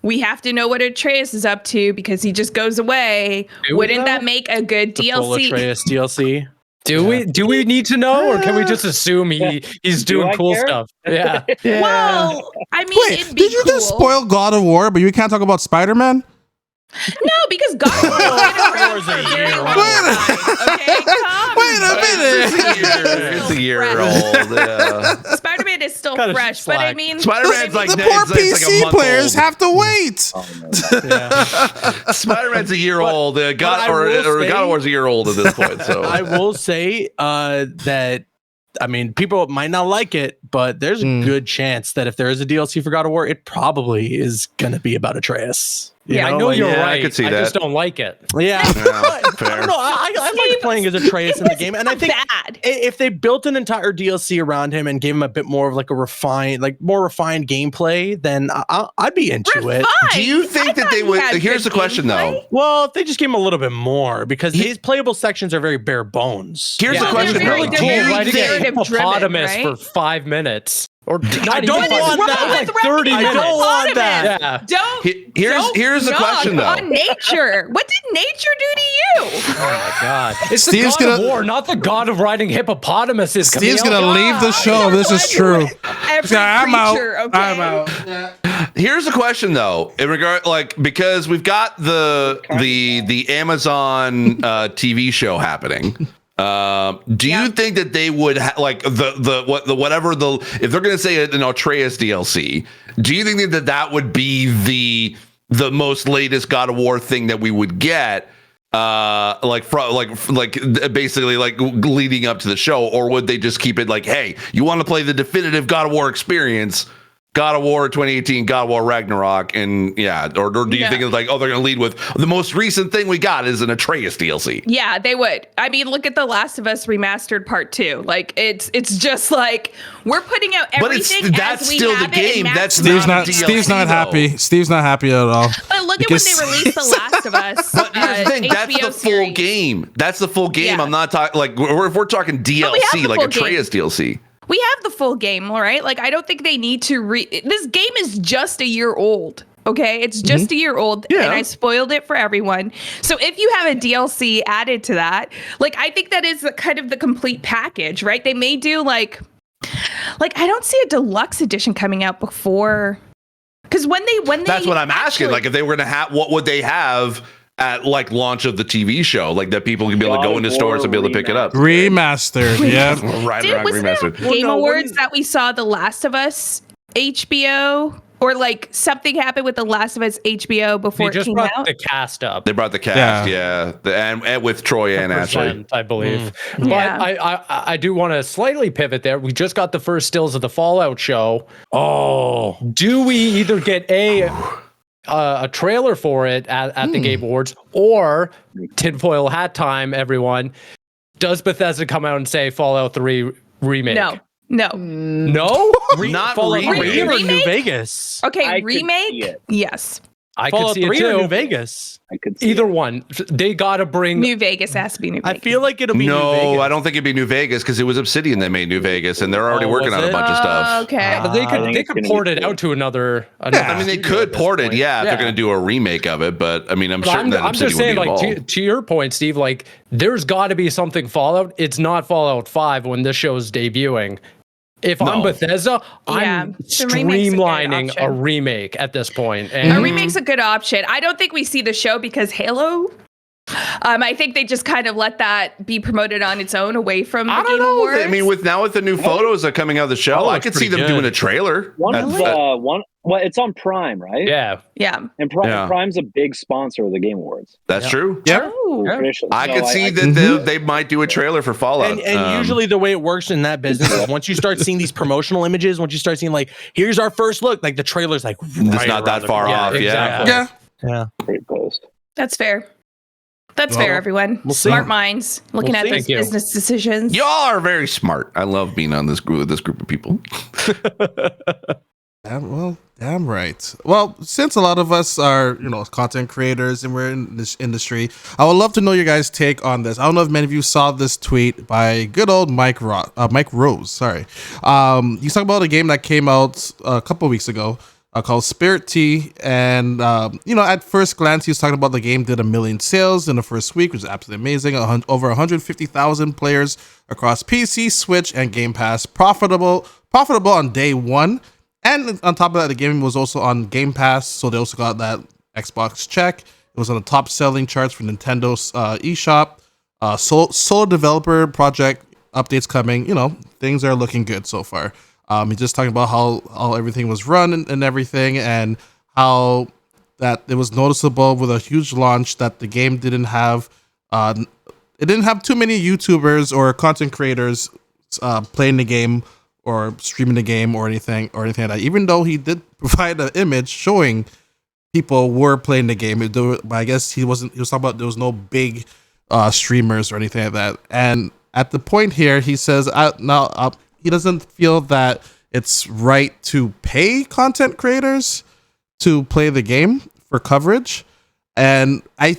we have to know what Atreus is up to because he just goes away. Do we Wouldn't though? that make a good The full DLC? Atreus DLC. Do we need to know, or can we just assume he's Do doing I cool care? stuff? Yeah. Well, I mean, Wait, it'd be did you cool. just spoil God of War, but you can't talk about Spider-Man? No, because God of War has been around for a very long time. Okay, calm Wait a minute. It's a year old. Yeah. Spider-Man is still Cut us fresh, but I slack. mean, Spider-Man's like The it's poor like a PC month players old. have to wait. Spider-Man's a year old. I God will say- of War's a year old at this point. So I will say that, I mean, people might not like it, but there's a good chance that if there is a DLC for God of War, it probably is going to be about Atreus. You I know, know like- you're yeah, I right. could see I just that. don't like it. Yeah. Yeah, I fair. don't know. I like playing as Atreus in the game. And I think bad. if they built an entire DLC around him and gave him a bit more of like more refined gameplay, then I'd be into it. Do you think that they would? Here's the question, though. Well, if they just gave him a little bit more, because his playable sections are very bare bones. Here's the Well, question, they're very though. good. Do you Very Riding good. a think? narrative driven, hippopotamus right? for 5 minutes. Or not I don't even want 5 that. minutes, like 30 I minutes. don't want that. Yeah. Here's the knock question, though. on nature. What did nature do to you? Oh my god. It's the Steve's God of gonna- War, not the God of riding hippopotamuses. Steve's Camille. gonna leave the show if this is true. Every I'm out. creature, okay? I'm out. Here's the question, though, in regard, because we've got the Amazon TV show happening. Do you think that they would if they're going to say an Atreus DLC? Do you think that would be the most latest God of War thing that we would get? Basically leading up to the show, or would they just keep it like, hey, you want to play the definitive God of War experience? God of War 2018, God of War Ragnarok, and or do you think it's like, oh, they're going to lead with the most recent thing we got is an Atreus DLC? Yeah, they would. I mean, look at The Last of Us Remastered Part 2. Like, it's just like we're putting out everything. But that's still the game. That's Steve's not happy. Steve's not happy at all. But look at when they released The Last of Us. But here's the thing. That's the full game. That's the full game. Yeah. I'm not talking like if we're talking DLC, like Atreus DLC. We have the full game, all right? Like, I don't think they need to this game is just a year old, okay? It's just a year old, and I spoiled it for everyone. So if you have a DLC added to that, like, I think that is kind of the complete package, right? They may do, like I don't see a deluxe edition coming out before, because when they That's what I'm asking. Like, if they were going to have, what would they have at like launch of the TV show, like that people can be able to go into stores and be able to pick it up. Remastered, yeah. Remastered. Game Awards that we saw The Last of Us HBO, or like something happened with The Last of Us HBO before it came out. The cast up. They brought the cast, and with Troy and Ashley, I believe. But I do want to slightly pivot there. We just got the first stills of the Fallout show. Oh, do we either get a trailer for it at the Game Awards, or tinfoil hat time, everyone? Does Bethesda come out and say Fallout 3 remake? No. not Fallout remake. or New Vegas. Okay, remake? Yes. I Fallout could see 3 it too. or New Vegas. I could see Either it. one. They gotta bring New Vegas has to be New Vegas. I feel like it'll be New Vegas. No, I don't think it'd be New Vegas because it was Obsidian that made New Vegas, and they're already working on a bunch of stuff. Okay. but they could port it out to another. I mean, they could port it, if they're going to do a remake of it. But I mean, I'm certain that I'm Obsidian just saying, would be like involved. to your point, Steve. Like, there's got to be something Fallout. It's not Fallout 5 when this show's debuting. If I'm Bethesda, I'm the remake's a good streamlining a option. remake at this point. A And remake's a good option. I don't think we see the show because Halo. I think they just kind of let that be promoted on its own away from the Game Awards. I mean, with the new photos that are coming out of the show, I could see them doing a trailer. Well, it's on Prime, right? yeah, And Prime's a big sponsor of the Game Awards. That's true. Yeah. Oh. Traditionally. I So could see that they might do a trailer for Fallout. And usually the way it works in that business is once you start seeing these promotional images, once you start seeing like, here's our first look, like the trailer's like it's not that far off. exactly. Yeah. Great post. That's fair. That's fair, everyone. we'll see. Smart minds looking at these business decisions. Y'all are very smart. I love being on this group with this group of people. Damn right. Well, since a lot of us are, content creators and we're in this industry, I would love to know your guys' take on this. I don't know if many of you saw this tweet by good old Mike Rose. Sorry. He's talking about a game that came out a couple weeks ago called Spirittea, and at first glance, he was talking about the game did 1 million sales in the first week, which is absolutely amazing. Over 150,000 players across PC, Switch, and Game Pass. Profitable on day one. And on top of that, the game was also on Game Pass, so they also got that Xbox check. It was on the top selling charts for Nintendo's eShop. Solo developer project updates coming. Things are looking good so far. He's just talking about how everything was run and everything, and how that it was noticeable with a huge launch that the game didn't have too many YouTubers or content creators playing the game or streaming the game or anything like that. Even though he did provide an image showing people were playing the game, but I guess he was talking about there was no big streamers or anything like that. And at the point here, he says he doesn't feel that it's right to pay content creators to play the game for coverage, and I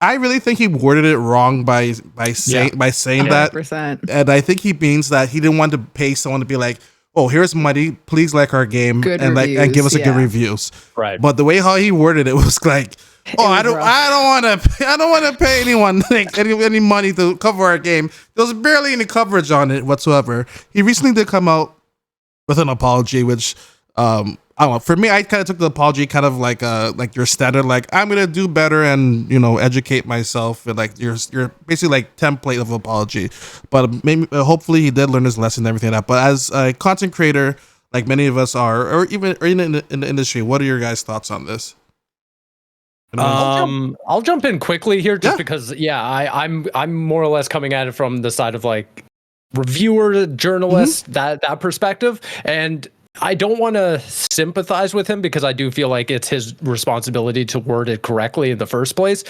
really think he worded it wrong by saying 100%. that, and I think he means that he didn't want to pay someone to be like, "Oh, here's money, please like our game and give us a good reviews." Right. But the way how he worded it was like, "Oh, I don't want to pay anyone like any money to cover our game." There was barely any coverage on it whatsoever. He recently did come out with an apology, which I don't know. For me, I kind of took the apology kind of like your standard, like I'm gonna do better and educate myself, and like your basically like template of apology. But maybe hopefully he did learn his lesson and everything like that. But as a content creator, like many of us are, or even in the industry, what are your guys' thoughts on this? I'll jump in quickly here just because I'm more or less coming at it from the side of like reviewer, journalist, that perspective. And I don't want to sympathize with him because I do feel like it's his responsibility to word it correctly in the first place.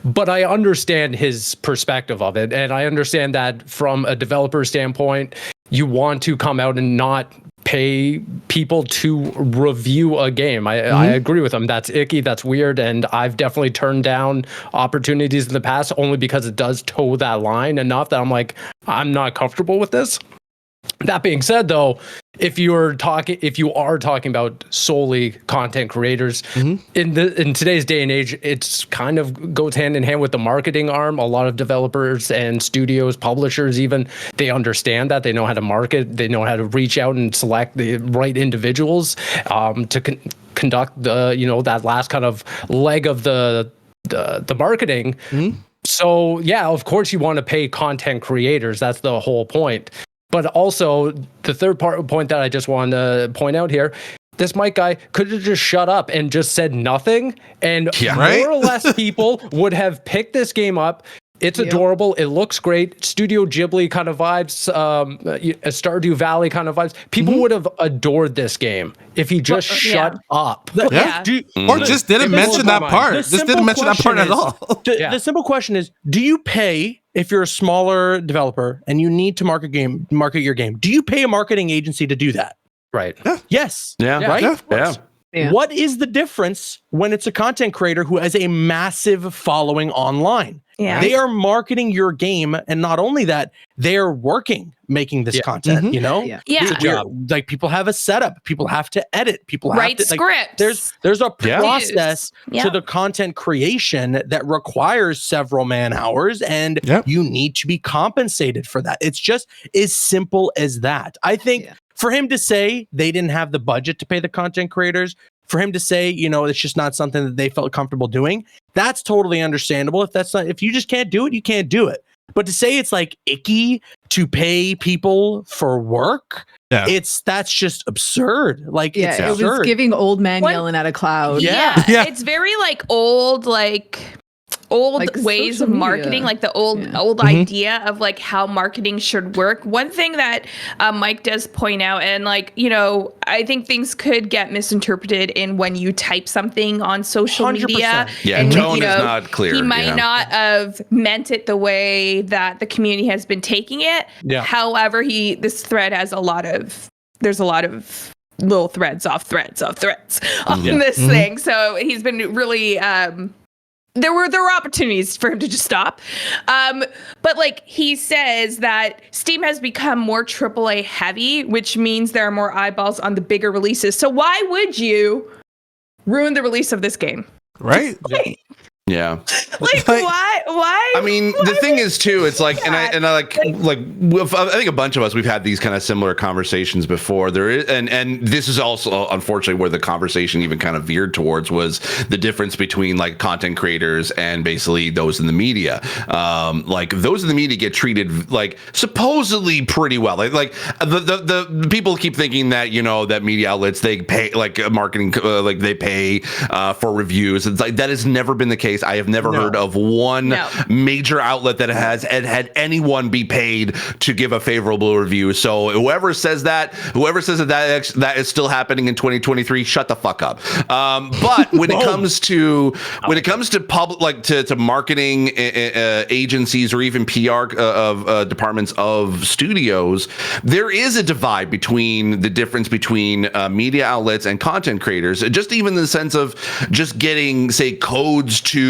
But I understand his perspective of it. And I understand that from a developer standpoint, you want to come out and not pay people to review a game. I agree with him. That's icky. That's weird. And I've definitely turned down opportunities in the past only because it does toe that line enough that I'm like, I'm not comfortable with this. That being said, though, if you are talking about solely content creators in today's day and age, it's kind of goes hand in hand with the marketing arm. A lot of developers and studios, publishers, even they understand that they know how to market, they know how to reach out and select the right individuals to conduct the that last kind of leg of the marketing. So yeah, of course you want to pay content creators. That's the whole point. But also, the third point that I just want to point out here, this Mike guy could have just shut up and just said nothing, and more or less people would have picked this game up. It's adorable. It looks great. Studio Ghibli kind of vibes, Stardew Valley kind of vibes. People would have adored this game if he just shut up. Or just didn't mention that part. Just didn't mention that part at all. The simple question is, do you pay, if you're a smaller developer and you need to market your game, do you pay a marketing agency to do that? Right. Yes. Yeah. Right? Yeah. What is the difference when it's a content creator who has a massive following online? Yeah. They are marketing your game, and not only that, they're working making this content. Yeah. It's a job. Like, people have a setup, people have to edit, people have Write to scripts. There's a process Yeah. to the content creation that requires several man hours, and you need to be compensated for that. It's just as simple as that. I think for him to say they didn't have the budget to pay the content creators, for him to say, it's just not something that they felt comfortable doing, that's totally understandable. If you just can't do it, you can't do it. But to say it's like icky to pay people for work, that's just absurd. Like, it's absurd. It was giving old man yelling at a cloud. Yeah. It's very like old ways of marketing, like the old idea of like how marketing should work. One thing that Mike does point out, and I think things could get misinterpreted in when you type something on social 100%. media. Yeah, and, tone is not clear. He might not have meant it the way that the community has been taking it. Yeah. However, this thread has there's a lot of little threads off threads on this thing. So he's been really there were opportunities for him to just stop. But he says that Steam has become more AAA heavy, which means there are more eyeballs on the bigger releases. So why would you ruin the release of this game? Right? Yeah. Why? I mean, the thing is too, it's like, I think a bunch of us, we've had these kind of similar conversations before. There is, and this is also unfortunately where the conversation even kind of veered towards, was the difference between like content creators and basically those in the media. Those in the media get treated like supposedly pretty well. Like the people keep thinking that, that media outlets, they pay marketing, they pay for reviews. It's like, that has never been the case. I have never heard of one major outlet that has had anyone be paid to give a favorable review. So whoever says that is still happening in 2023, shut the fuck up. But when it comes to public, to marketing agencies or even PR of departments of studios, there is a divide between the difference between media outlets and content creators. Just even in the sense of just getting, say, codes to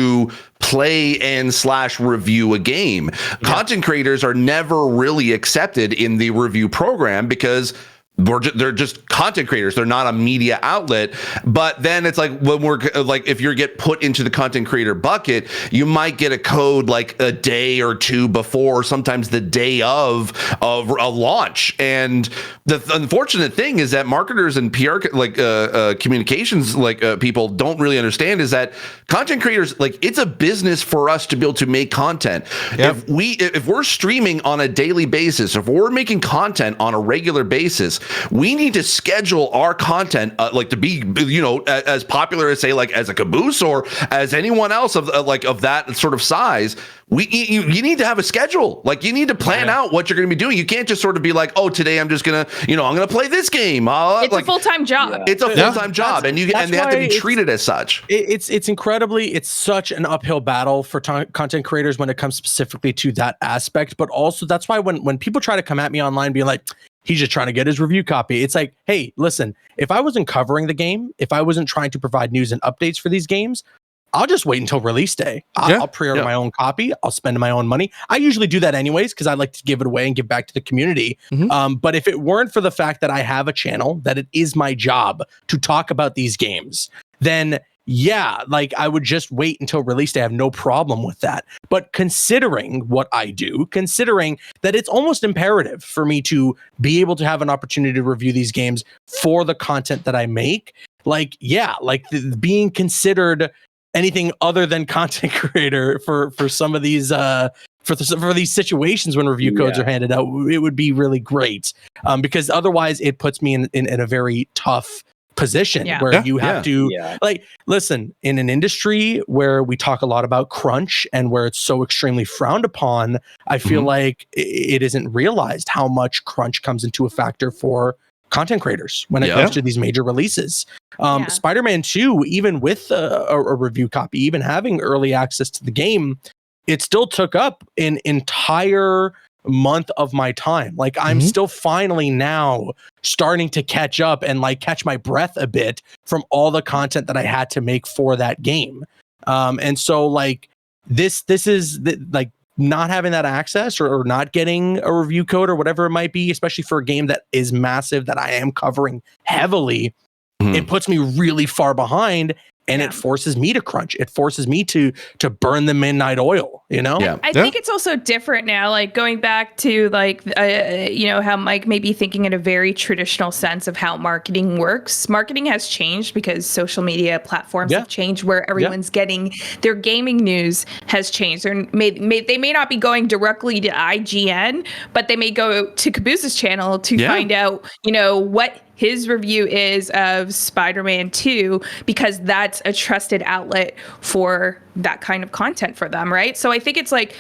play and / review a game. Content creators are never really accepted in the review program because they're just content creators. They're not a media outlet. But then it's like, when we're like, if you get put into the content creator bucket, you might get a code like a day or two before, sometimes the day of a launch. And the unfortunate thing is that marketers and PR communications people don't really understand is that content creators, it's a business for us to be able to make content. If we're streaming on a daily basis, if we're making content on a regular basis, we need to schedule our content like to be, you know, as popular as, say, like as a Caboose or as anyone else of of that sort of size. You need to have a schedule. Like, you need to plan out what you're going to be doing. You can't just sort of be like, oh, today I'm just gonna, you know, I'm gonna play this game. It's a full-time job. Yeah. It's a full-time job, and they have to be treated as such. It's such an uphill battle for content creators when it comes specifically to that aspect. But also, that's why when people try to come at me online being like, he's just trying to get his review copy, it's like, hey, listen, if I wasn't covering the game, if I wasn't trying to provide news and updates for these games, I'll just wait until release day. I'll pre-order my own copy. I'll spend my own money. I usually do that anyways because I like to give it away and give back to the community. But if it weren't for the fact that I have a channel, that it is my job to talk about these games, then yeah, like I would just wait until release day. I have no problem with that. But considering what I do, considering that it's almost imperative for me to be able to have an opportunity to review these games for the content that I make, like, yeah, like being considered anything other than content creator for some of these for these situations when review codes are handed out, it would be really great, because otherwise it puts me in a very tough position where you have to like, listen, in an industry where we talk a lot about crunch and where it's so extremely frowned upon, I feel like it isn't realized how much crunch comes into a factor for content creators when it comes to these major releases. Spider-Man 2, even with a review copy, even having early access to the game, it still took up an entire month of my time. Like, I'm still finally now starting to catch up and like catch my breath a bit from all the content that I had to make for that game. And so like this is like not having that access or not getting a review code or whatever it might be, especially for a game that is massive that I am covering heavily, it puts me really far behind, and it forces me to crunch. It forces me to burn the midnight oil, you know? I think it's also different now, like going back to like, you know, how Mike may be thinking in a very traditional sense of how marketing works. Marketing has changed because social media platforms have changed, where everyone's getting their gaming news has changed. They may not be going directly to IGN, but they may go to Caboose's channel to find out, you know, what his review is of Spider-Man 2, because that's a trusted outlet for that kind of content for them, right? So I think it's like,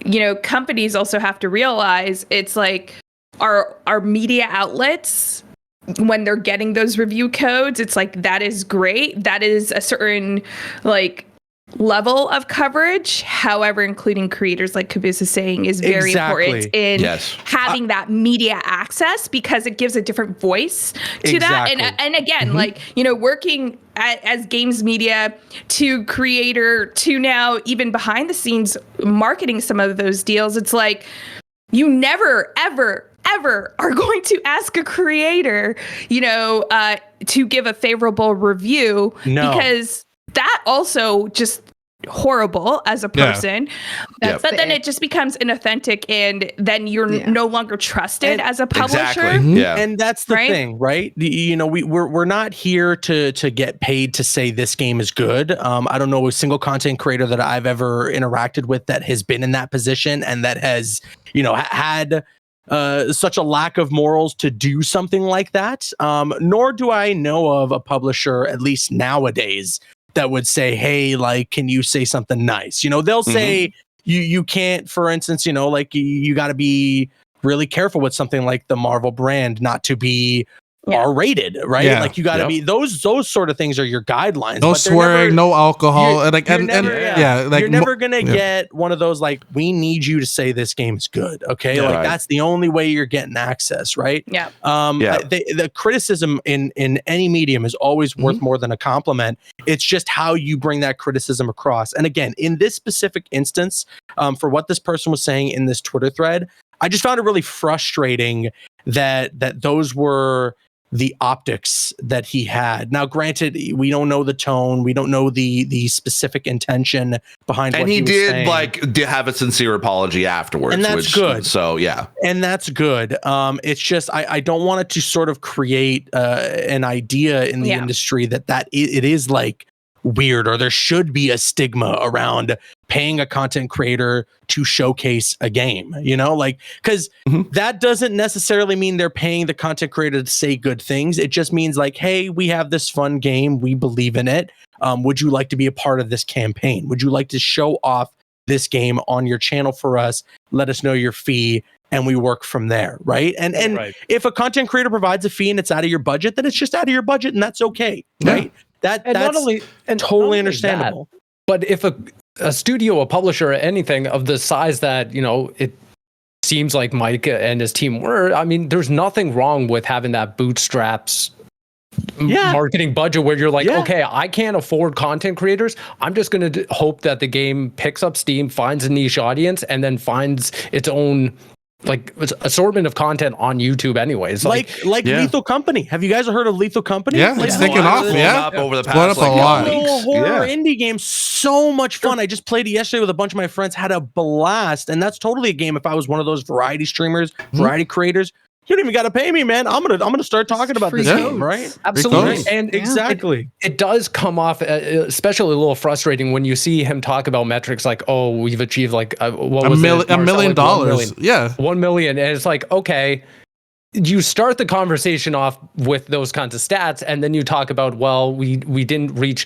you know, companies also have to realize it's like our media outlets, when they're getting those review codes, it's like, that is great. That is a certain like level of coverage. However, including creators like Caboose is saying is very important in having that media access, because it gives a different voice to that. And again, like, you know, working as games media to creator to now even behind the scenes marketing some of those deals, it's like you never, ever are going to ask a creator, you know, to give a favorable review, because that also just horrible as a person. But then it just becomes inauthentic, and then you're no longer trusted as a publisher. And that's the thing, right? You know, we're not here to get paid to say this game is good. I don't know a single content creator that I've ever interacted with that has been in that position and that has, you know, had such a lack of morals to do something like that. Nor do I know of a publisher, at least nowadays, that would say, hey, like, can you say something nice? You know, they'll say you can't, for instance, you know, like you got to be really careful with something like the Marvel brand not to be R-rated, right? Like you got to be those sort of things are your guidelines. No swearing, no alcohol, like you're never gonna get one of those like, we need you to say this game is good, okay? Like that's the only way you're getting access, right? The criticism in any medium is always worth more than a compliment. It's just how you bring that criticism across. And again, in this specific instance, for what this person was saying in this Twitter thread, I just found it really frustrating that those were the optics that he had. Now, granted, we don't know the tone, we don't know the specific intention behind what he was saying. And he did like have a sincere apology afterwards, and that's good. So and that's good. It's just I don't want it to sort of create an idea in the industry that it is like weird, or there should be a stigma around paying a content creator to showcase a game, you know, like, because that doesn't necessarily mean they're paying the content creator to say good things. It just means like, hey, we have this fun game, we believe in it. Would you like to be a part of this campaign? Would you like to show off this game on your channel for us? Let us know your fee, and we work from there, right? And if a content creator provides a fee and it's out of your budget, then it's just out of your budget, and that's okay, right? That's totally understandable. But if a studio, a publisher, anything of the size that, you know, it seems like Mike and his team were, I mean, there's nothing wrong with having that bootstraps marketing budget where you're like, okay, I can't afford content creators. I'm just going to hope that the game picks up steam, finds a niche audience, and then finds its own like assortment of content on YouTube anyways. Like Lethal Company. Have you guys heard of Lethal Company? Yeah, it's taken off. Up over the past a lot. Horror indie game, so much fun. I just played it yesterday with a bunch of my friends, had a blast, and that's totally a game. If I was one of those variety streamers, variety creators, you don't even got to pay me, man. I'm gonna start talking about this game, right? Absolutely, and exactly. It does come off, especially a little frustrating when you see him talk about metrics like, "Oh, we've achieved like what was $1 million." Like yeah, 1 million, and it's like, okay, you start the conversation off with those kinds of stats, and then you talk about, well, we didn't reach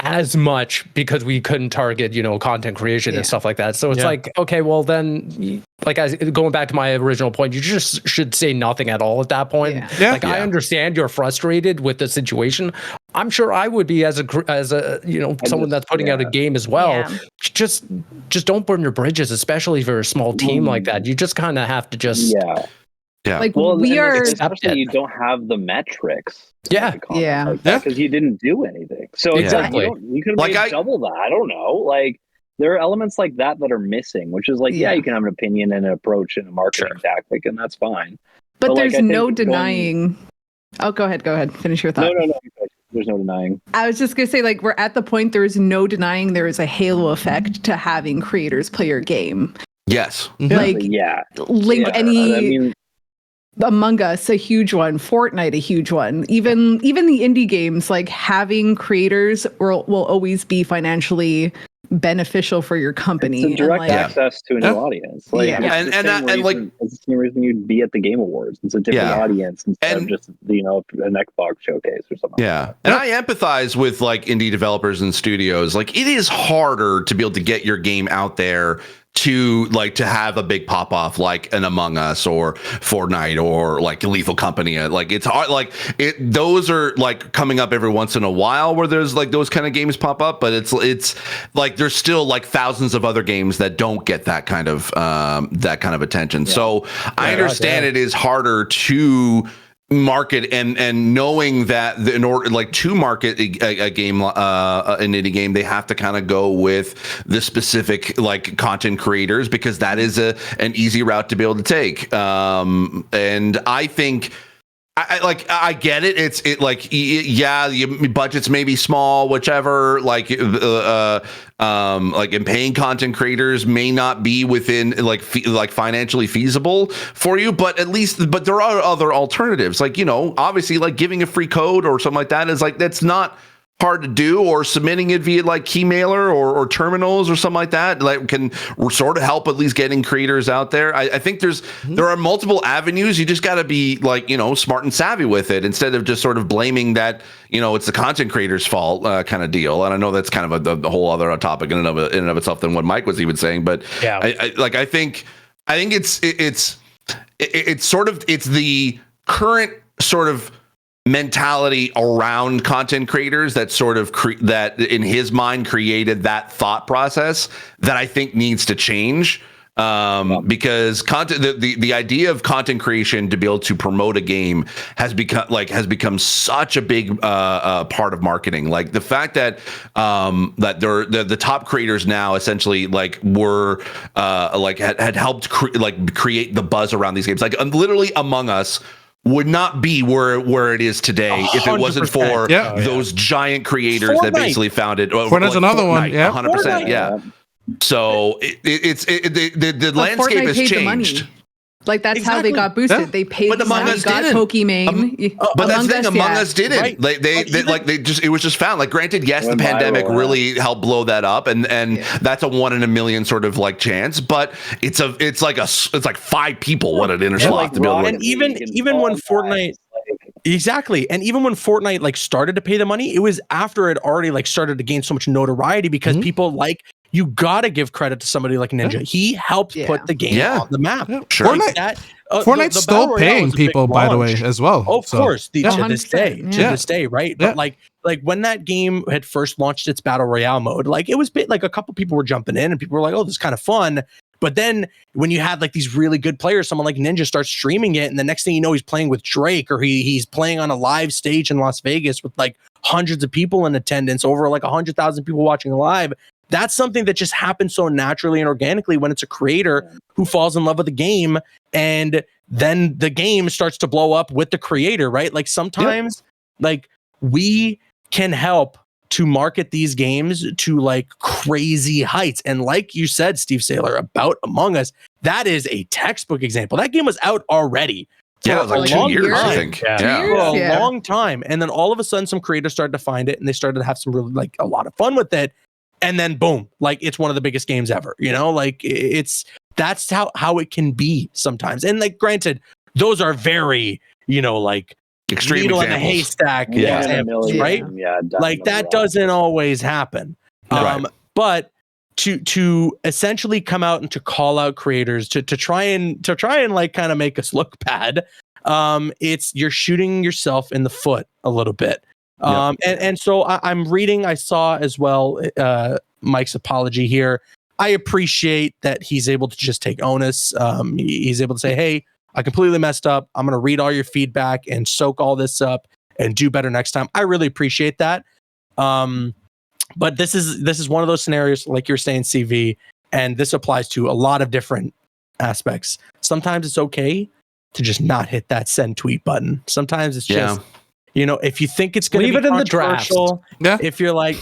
as much because we couldn't target, you know, content creation and stuff like that. So it's like, okay, well then, like going back to my original point, you just should say nothing at all at that point. I understand you're frustrated with the situation. I'm sure I would be as a you know, someone that's putting out a game as well. Just don't burn your bridges, especially for a small team like that. You just kind of have to just Like, well, we are especially you don't have the metrics. Yeah. Because you didn't do anything. So exactly, you could have made double that. I don't know. Like, there are elements like that that are missing, which is like, you can have an opinion and an approach and a marketing tactic, and that's fine. But there's no denying. Go ahead. Finish your thought. No. There's no denying. I was just gonna say, like, we're at the point there is no denying there is a halo effect to having creators play your game. Yes. Like, Among Us, a huge one. Fortnite, a huge one. Even the indie games, like, having creators will always be financially beneficial for your company. It's a direct access to a new audience. Like, it's the same reason you'd be at the Game Awards. It's a different audience instead of just, you know, an Xbox showcase or something. Yeah. And I empathize with like indie developers and studios. Like, it is harder to be able to get your game out there to have a big pop off like an Among Us or Fortnite or like Lethal Company. Like, it's hard, like those are like coming up every once in a while where there's like those kind of games pop up, but it's like there's still like thousands of other games that don't get that kind of attention. So I understand it is harder to market and knowing that in order like to market a game an indie game, they have to kind of go with the specific like content creators, because that is an easy route to be able to take. And I think I get it. It's your budgets may be small, whichever. Like and paying content creators may not be within like financially feasible for you, but there are other alternatives. Like, you know, obviously, like giving a free code or something like that is like, that's not hard to do, or submitting it via like Keymailer or terminals or something like that, like can sort of help at least getting creators out there. I think there are multiple avenues. You just got to be like, you know, smart and savvy with it, instead of just sort of blaming that, you know, it's the content creator's fault kind of deal. And I know that's kind of a whole other topic in and of itself than what Mike was even saying, but I think it's the current sort of mentality around content creators that sort of that in his mind created that thought process that I think needs to change, because the idea of content creation to be able to promote a game has become such a big part of marketing. Like the fact that the top creators now essentially like were had helped create the buzz around these games. Like literally Among Us would not be where it is today if it wasn't for those giant creators that basically founded. Fortnite's another one. Yeah, 100%. Yeah. So the landscape has changed. Like that's how they got boosted. Yeah. They paid. But Among Us got didn't. Pokemon. But that's the thing, Among Us didn't. Right. They just it was just found. Like, granted, yes, the Went pandemic viral, really helped blow that up, and that's a 1 in a million sort of like chance. But it's like 5 people what an Interslot to be able to. And even when Fortnite. Exactly. And even when Fortnite like started to pay the money, it was after it already like started to gain so much notoriety because people like, you gotta give credit to somebody like Ninja. He helped put the game on the map. Sure. Fortnite's still paying people, by the way, as well. Oh, of course, to this day, right? Yeah. But like when that game had first launched its battle royale mode, like it was like a couple people were jumping in and people were like, "Oh, this is kind of fun." But then when you had like these really good players, someone like Ninja starts streaming it, and the next thing you know, he's playing with Drake, or he's playing on a live stage in Las Vegas with like hundreds of people in attendance, over like 100,000 people watching live. That's something that just happens so naturally and organically when it's a creator who falls in love with the game, and then the game starts to blow up with the creator, right? Like sometimes like we can help to market these games to like crazy heights. And like you said, Steve Saylor, about Among Us, that is a textbook example. That game was out already. Yeah, it was like 2 years, I think. For a long time. And then all of a sudden some creators started to find it and they started to have some really like a lot of fun with it. And then boom, like it's one of the biggest games ever, you know, like that's how it can be sometimes. And like, granted, those are very, you know, like extreme needle examples. in a haystack examples, right? Yeah, like that doesn't always happen. Right. But to essentially come out and to call out creators to try and like kind of make us look bad, it's you're shooting yourself in the foot a little bit. And so I'm reading, I saw as well Mike's apology here. I appreciate that he's able to just take onus. He's able to say, hey, I completely messed up. I'm going to read all your feedback and soak all this up and do better next time. I really appreciate that. But this is one of those scenarios, like you're saying, CV, and this applies to a lot of different aspects. Sometimes it's okay to just not hit that send tweet button. Sometimes it's just, you know, if you think it's going to be Leave it in the draft. If you're like,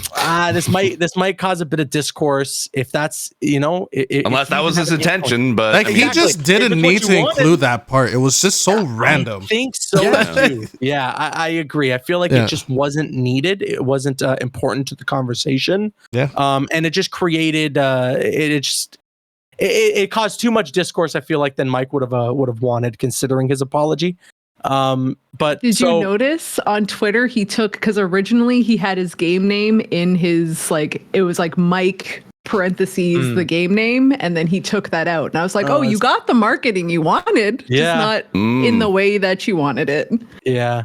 this might cause a bit of discourse. If that's, you know, unless that was his intention, but like he just didn't need to include that part. It was just so random. I think so too. Yeah, I agree. I feel like it just wasn't needed. It wasn't important to the conversation. Yeah. And it just created. It caused too much discourse, I feel like, than Mike would have wanted, considering his apology. But did you notice on Twitter he took, because originally he had his game name in his, like, it was like Mike parentheses the game name, and then he took that out, and I was like, oh, you got the marketing you wanted, just not in the way that you wanted it. Yeah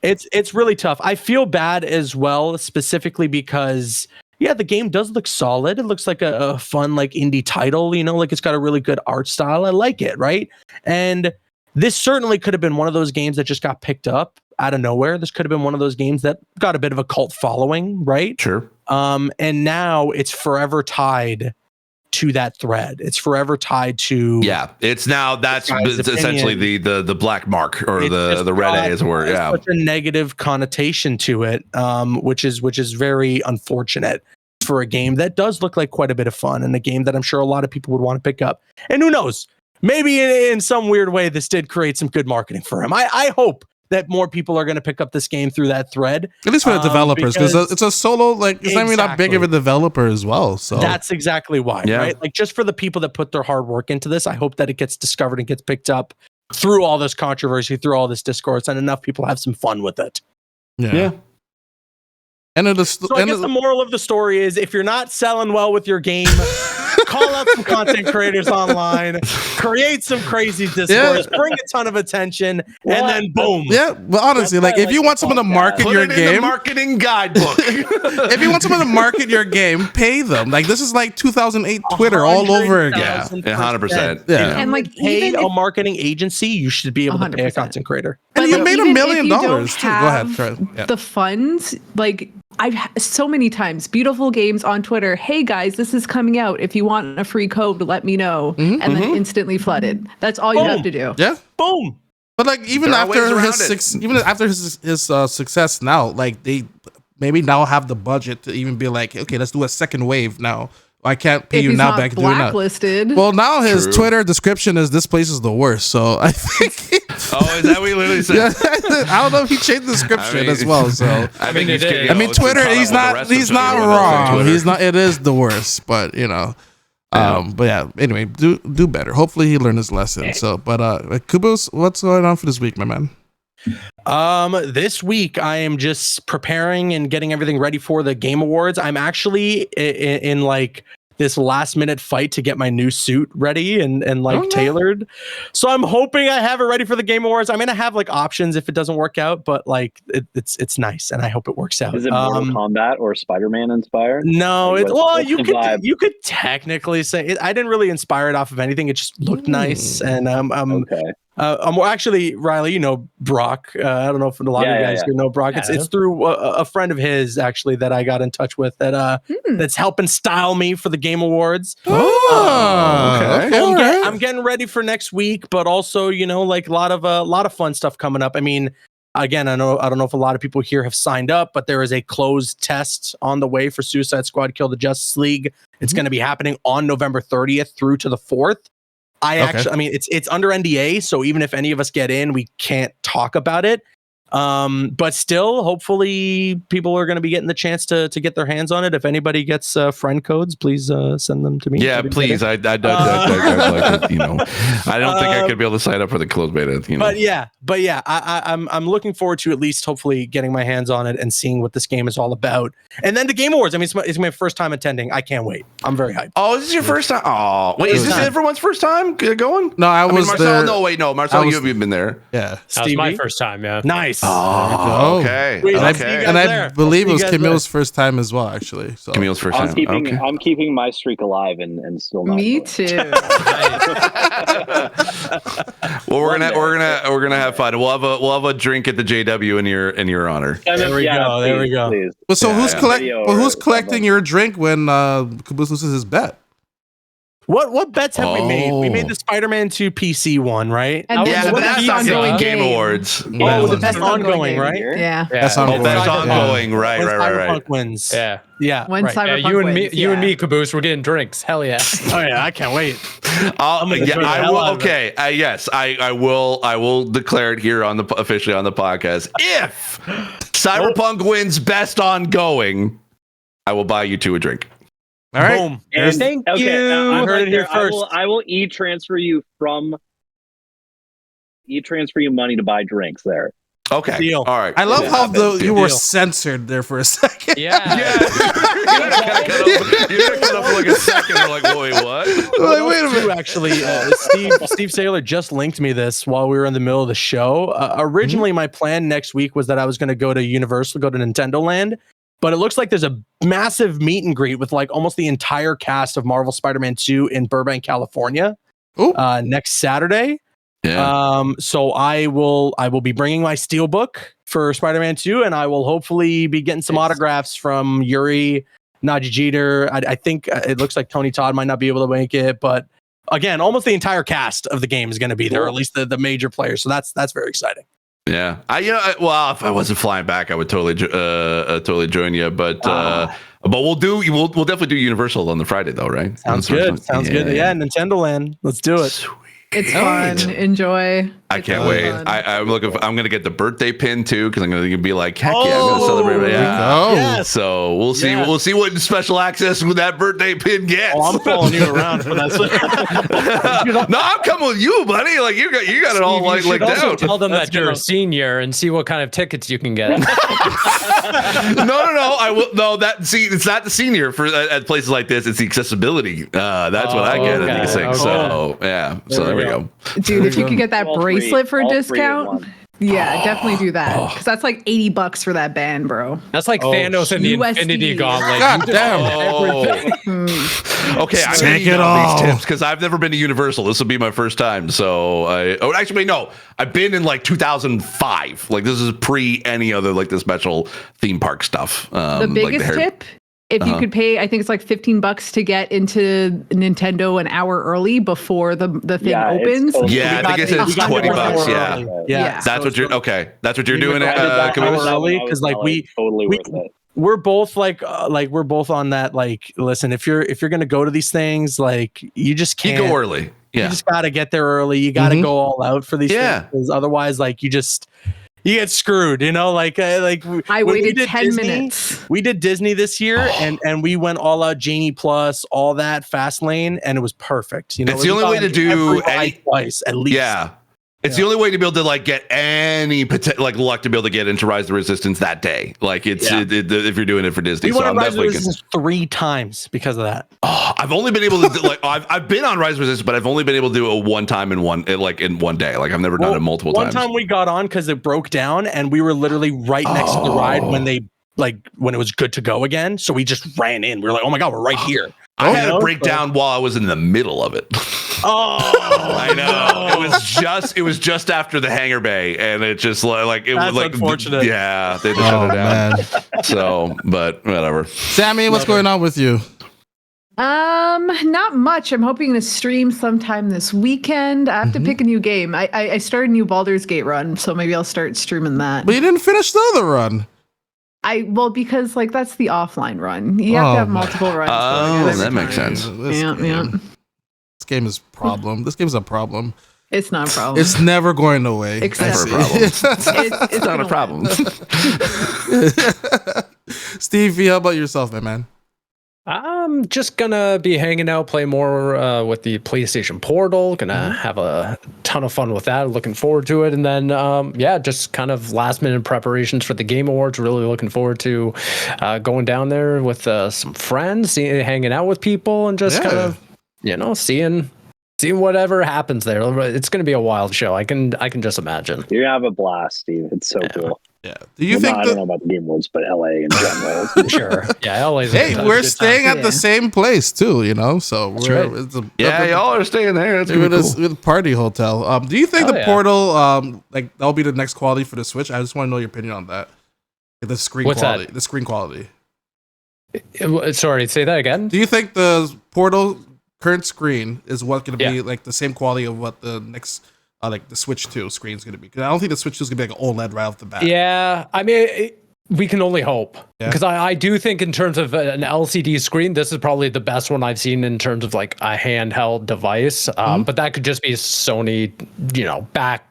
it's really tough. I feel bad as well, specifically because the game does look solid. It looks like a fun like indie title, you know, like it's got a really good art style. I like it, right? And this certainly could have been one of those games that just got picked up out of nowhere. This could have been one of those games that got a bit of a cult following, right? Sure. And now it's forever tied to that thread. It's forever tied to it's now that's essentially the black mark or the red A, as it were. Yeah, such a negative connotation to it, which is very unfortunate for a game that does look like quite a bit of fun, and a game that I'm sure a lot of people would want to pick up. And who knows? Maybe in some weird way, this did create some good marketing for him. I hope that more people are going to pick up this game through that thread. At least for the developers, because it's a solo, like, it's not even that big of a developer as well. So that's exactly why, right? Like, just for the people that put their hard work into this, I hope that it gets discovered and gets picked up through all this controversy, through all this discourse, and enough people have some fun with it. Yeah. And I guess the moral of the story is, if you're not selling well with your game, call out some content creators online, create some crazy discourse, bring a ton of attention, and then boom. Yeah, but honestly, like, if you want someone to market your game, in the marketing guidebook. If you want someone to market your game, pay them. Like, this is like 2008 Twitter all over again. 100%. Yeah, and like, pay a marketing agency, you should be able to pay a content creator. And you made $1 million too. Go ahead. The funds, like, I've so many times, beautiful games on Twitter. Hey guys, this is coming out. If you want a free code, let me know. And then instantly flooded. That's all you have to do. Yeah. Boom. But like, even after his success now, like, they maybe now have the budget to even be like, okay, let's do a second wave now I can't pay If you he's now, not but I can do it now. blacklisted. Well, now his True. Twitter description is this place is the worst. So I think. Oh, is that what he literally said? Yeah, I don't know if he changed the description as well. So I mean, it is. Twitter. He's not wrong. He's not. It is the worst, but you know. But yeah. Anyway, do better. Hopefully he learned his lesson. So, but Caboose, what's going on for this week, my man? This week I am just preparing and getting everything ready for the Game Awards. I'm actually in like this last minute fight to get my new suit ready and tailored. So I'm hoping I have it ready for the Game Awards. I'm gonna have like options if it doesn't work out, but like it's nice and I hope it works out. Is it Mortal Kombat or Spider-Man inspired? No, Like, you could technically say it. I didn't really inspire it off of anything. It just looked nice, and okay. I'm actually, Riley, you know Brock. I don't know if a lot of you guys know Brock. It's through a friend of his actually that I got in touch with that's helping style me for the Game Awards. Okay. So I'm getting ready for next week, but also like a lot of fun stuff coming up. I mean, again, I don't know if a lot of people here have signed up, but there is a closed test on the way for Suicide Squad: Kill the Justice League. It's going to be happening on November 30th through to the 4th. I mean, it's under NDA, so even if any of us get in, we can't talk about it. But still, hopefully, people are going to be getting the chance to get their hands on it. If anybody gets friend codes, please send them to me. Yeah, please. I don't think I could be able to sign up for the closed beta. But yeah, I'm looking forward to at least hopefully getting my hands on it and seeing what this game is all about. And then the Game Awards. I mean, it's my first time attending. I can't wait. I'm very hyped. Oh, is this your first time? Oh, wait, is this everyone's first time going? No, I was Marcel. there. No, wait, no, Marcel, you haven't been there. Yeah, That was my first time. Yeah. Nice. Oh, okay. Wait, Okay. And I there. believe it I'll was see you guys Camille's first time as well, actually. So Camille's first time. I'm keeping my streak alive and still not. Me going. too. Well, we're gonna have fun. We'll have a drink at the JW in your honor. There we go. Please. But so who's Video or who's collecting something. your drink when Caboose loses his bet? What bets have we made? We made the Spider-Man 2 PC one, right? And Yeah, then but the that's best not ongoing getting Game game. Awards. Oh, the best ongoing, game. right? Yeah. That's Oh, ongoing. best Yeah. ongoing. Right. Cyberpunk wins. Yeah. Yeah. When right. Cyberpunk You and me, wins, you and yeah. me, Caboose, we're getting drinks. Hell yeah. Oh yeah, I can't wait. I will. Okay. Okay. Yes, I will. I will declare it here officially on the podcast. If Cyberpunk wins best ongoing, I will buy you two a drink. All right. Boom. And- Thank okay, you. I'm Heard right it here there. first. I will e-transfer you money to buy drinks there. Okay. Deal. All right. I love how you were Deal. censored there for a second. Yeah. Yeah. You cut up for like a second. We're like, wait, what? Like, wait a minute. Actually, Steve Saylor just linked me this while we were in the middle of the show. Originally, my plan next week was that I was going to go to Universal, go to Nintendo Land, but it looks like there's a massive meet and greet with like almost the entire cast of Marvel Spider-Man 2 in Burbank, California, next Saturday. Yeah. So I will be bringing my Steelbook for Spider-Man 2, and I will hopefully be getting some autographs from Yuri, Najee Jeter. I think it looks like Tony Todd might not be able to make it, but again, almost the entire cast of the game is going to be there, or at least the major players. So that's very exciting. Yeah. If I wasn't flying back, I would totally join you. But we'll definitely do Universal on the Friday though, right? Sounds good. Good. Yeah, Nintendo Land. Let's do it. Sweet. It's fun. Enjoy. I It's can't really wait. fun. I'm looking. I'm gonna get the birthday pin too because I'm gonna be like, heck yeah, I'm gonna celebrate. Yeah. Yes. So we'll see. Yeah. We'll see what special access with that birthday pin gets. Oh, I'm following you around for that. No, I'm coming with you, buddy. Like you got it all You like should also down. tell them That's that you're a good. senior and see what kind of tickets you can get. No. I will. No, it's not the senior for at places like this. It's the accessibility. That's what I get at these things. So yeah. So there we go. Dude, if you could get that All three- bracelet for a all three at discount, once. yeah, definitely do that. Because that's like $80 for that band, bro. That's like Thanos and the USD. Infinity Gauntlet. God You just- damn. Okay, I'm Take gonna it need all. these tips because I've never been to Universal. This will be my first time. So I've been in like 2005. Like this is pre any other like the special theme park stuff. The biggest tip, if you could pay, I think it's like $15 to get into Nintendo an hour early before the thing Yeah, it's opens. totally- Yeah, I think it says We got $20. there Yeah. early. Yeah. That's what you're. Okay, that's what you're doing. I did that Caboose? hour early, 'cause, like, we- totally we- worth it. we're both like we're both on that. Like, listen, if you're gonna go to these things, like you just can't You go early. Yeah. You just gotta get there early. You gotta go all out for these things. Because otherwise, like you get screwed, like I waited 10 minutes. We did Disney this year and we went all out Genie Plus, all that fast lane, and it was perfect. It's the only way to do twice at least. Yeah. It's the only way to be able to like get any luck to be able to get into Rise of the Resistance that day. Like if you're doing it for Disney. We went on Rise of the Resistance 3 times because of that. Oh, I've only been able to do, I've been on Rise of the Resistance, but I've only been able to do it one time in one day. Like I've never done it multiple times. One time we got on because it broke down and we were literally right next to the ride when it was good to go again. So we just ran in. We were like, oh my God, we're right here. I had a breakdown while I was in the middle of it. Oh, I know. It was just after the hangar bay, and it just That's unfortunate. Yeah, they just shut it down. So, but whatever. Sammy, what's going on with you? Not much. I'm hoping to stream sometime this weekend. I have to pick a new game. I started a new Baldur's Gate run, so maybe I'll start streaming that. But you didn't finish the other run. Because that's the offline run. You have to have multiple runs. Oh, that makes sense. Yeah. This game is a problem. This game's a problem. It's not a problem. It's never going away. Except it's not a problem. Stevie, how about yourself, my man? I'm just gonna be hanging out, play more with the PlayStation Portal. Gonna have a ton of fun with that. Looking forward to it. And then, just kind of last minute preparations for the Game Awards. Really looking forward to going down there with some friends, hanging out with people, and just kind of, seeing whatever happens there. It's gonna be a wild show. I can just imagine. You're gonna have a blast, Steve. It's so cool. Yeah. Do you think? I don't know about the Game Awards, but LA in general. Sure. Yeah, LA's. Hey, we're staying at the same place too, So y'all are staying there. That's with cool. a party hotel. Do you think the Portal, that'll be the next quality for the Switch? I just want to know your opinion on that. The screen quality. The screen quality. Sorry, say that again. Do you think the Portal current screen is what going to be like the same quality of what the next? The Switch 2 screen is going to be? Because I don't think the Switch 2 is going to be like an OLED right off the bat. Yeah, I mean, we can only hope. Because I do think in terms of an LCD screen, this is probably the best one I've seen in terms of like a handheld device. But that could just be Sony, back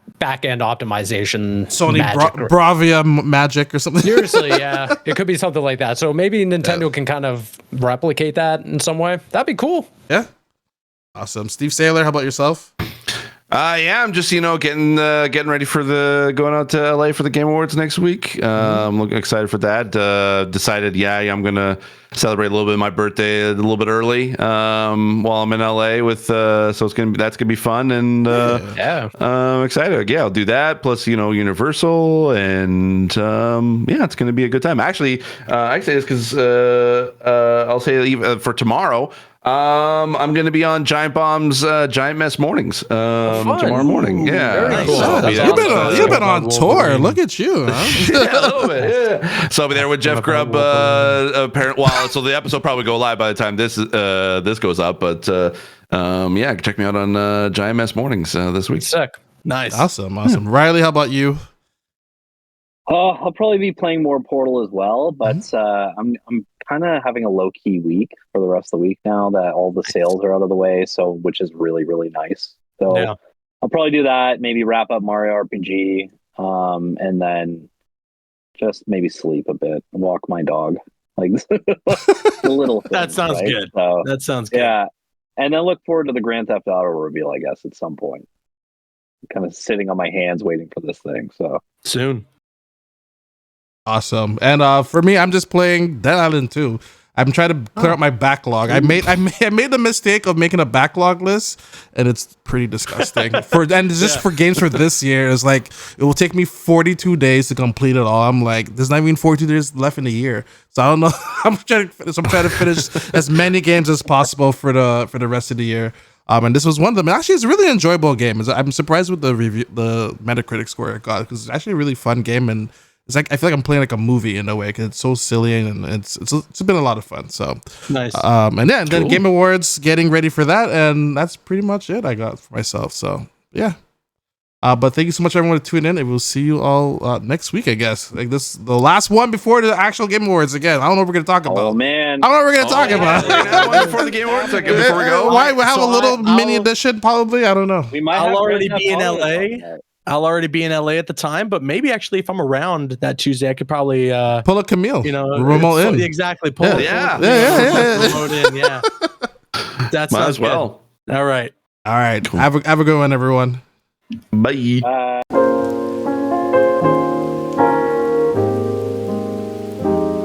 end optimization. Sony Bravia magic or something. Seriously, yeah. It could be something like that. So maybe Nintendo can kind of replicate that in some way. That'd be cool. Yeah. Awesome. Steve Saylor, how about yourself? I'm just getting ready for going out to LA for the Game Awards next week. I'm looking excited for that. Decided, I'm gonna celebrate a little bit of my birthday a little bit early while I'm in LA with. So that's gonna be fun and I'm excited. Yeah, I'll do that. Plus, Universal and it's gonna be a good time. Actually, I can say this because I'll say even for tomorrow. I'm going to be on Giant Bomb's Giant Mess Mornings tomorrow morning. Yeah, very cool. You've been on tour. Look at you. Huh? Yeah, a little bit. Yeah. So I'll be there with Jeff Grubb. So the episode will probably go live by the time this goes up. But check me out on Giant Mess Mornings this week. Sick. Nice. Awesome. Riley, how about you? I'll probably be playing more Portal as well, but I'm kind of having a low-key week for the rest of the week now that all the sales are out of the way, which is really, really nice. So I'll probably do that, maybe wrap up Mario RPG, and then just maybe sleep a bit and walk my dog. Like the little things, that sounds good. So, that sounds good. Yeah. And then look forward to the Grand Theft Auto reveal, I guess, at some point. Kind of sitting on my hands waiting for this thing. So soon. Awesome. And for me, I'm just playing Dead Island 2. I'm trying to clear out my backlog. I made the mistake of making a backlog list, and it's pretty disgusting. For games for this year, it's like it will take me 42 days to complete it all. I'm like, there's not even 42 days left in the year, so I don't know. I'm trying to finish as many games as possible for the rest of the year. And this was one of them. Actually, it's a really enjoyable game. I'm surprised with the Metacritic score it got because it's actually a really fun game and. It's like I feel like I'm playing like a movie in a way because it's so silly and it's been a lot of fun. So nice. And then Game Awards, getting ready for that, and that's pretty much it I got for myself. So yeah. But thank you so much, everyone, to tune in, and we'll see you all next week, I guess. Like this, the last one before the actual Game Awards. Again, I don't know what we're gonna talk about. Oh man, I don't know what we're gonna talk about. One before the Game Awards, like before we go. Why we have a little mini edition? Probably, I don't know. we might. I'll already have be in Hollywood LA. on that. I'll already be in LA at the time, but maybe actually if I'm around that Tuesday, I could probably pull a Camille. Remote in. Exactly. Pull Yeah. remote in. Yeah. That's Might as well. All right. All right. Have a good one, everyone. Bye.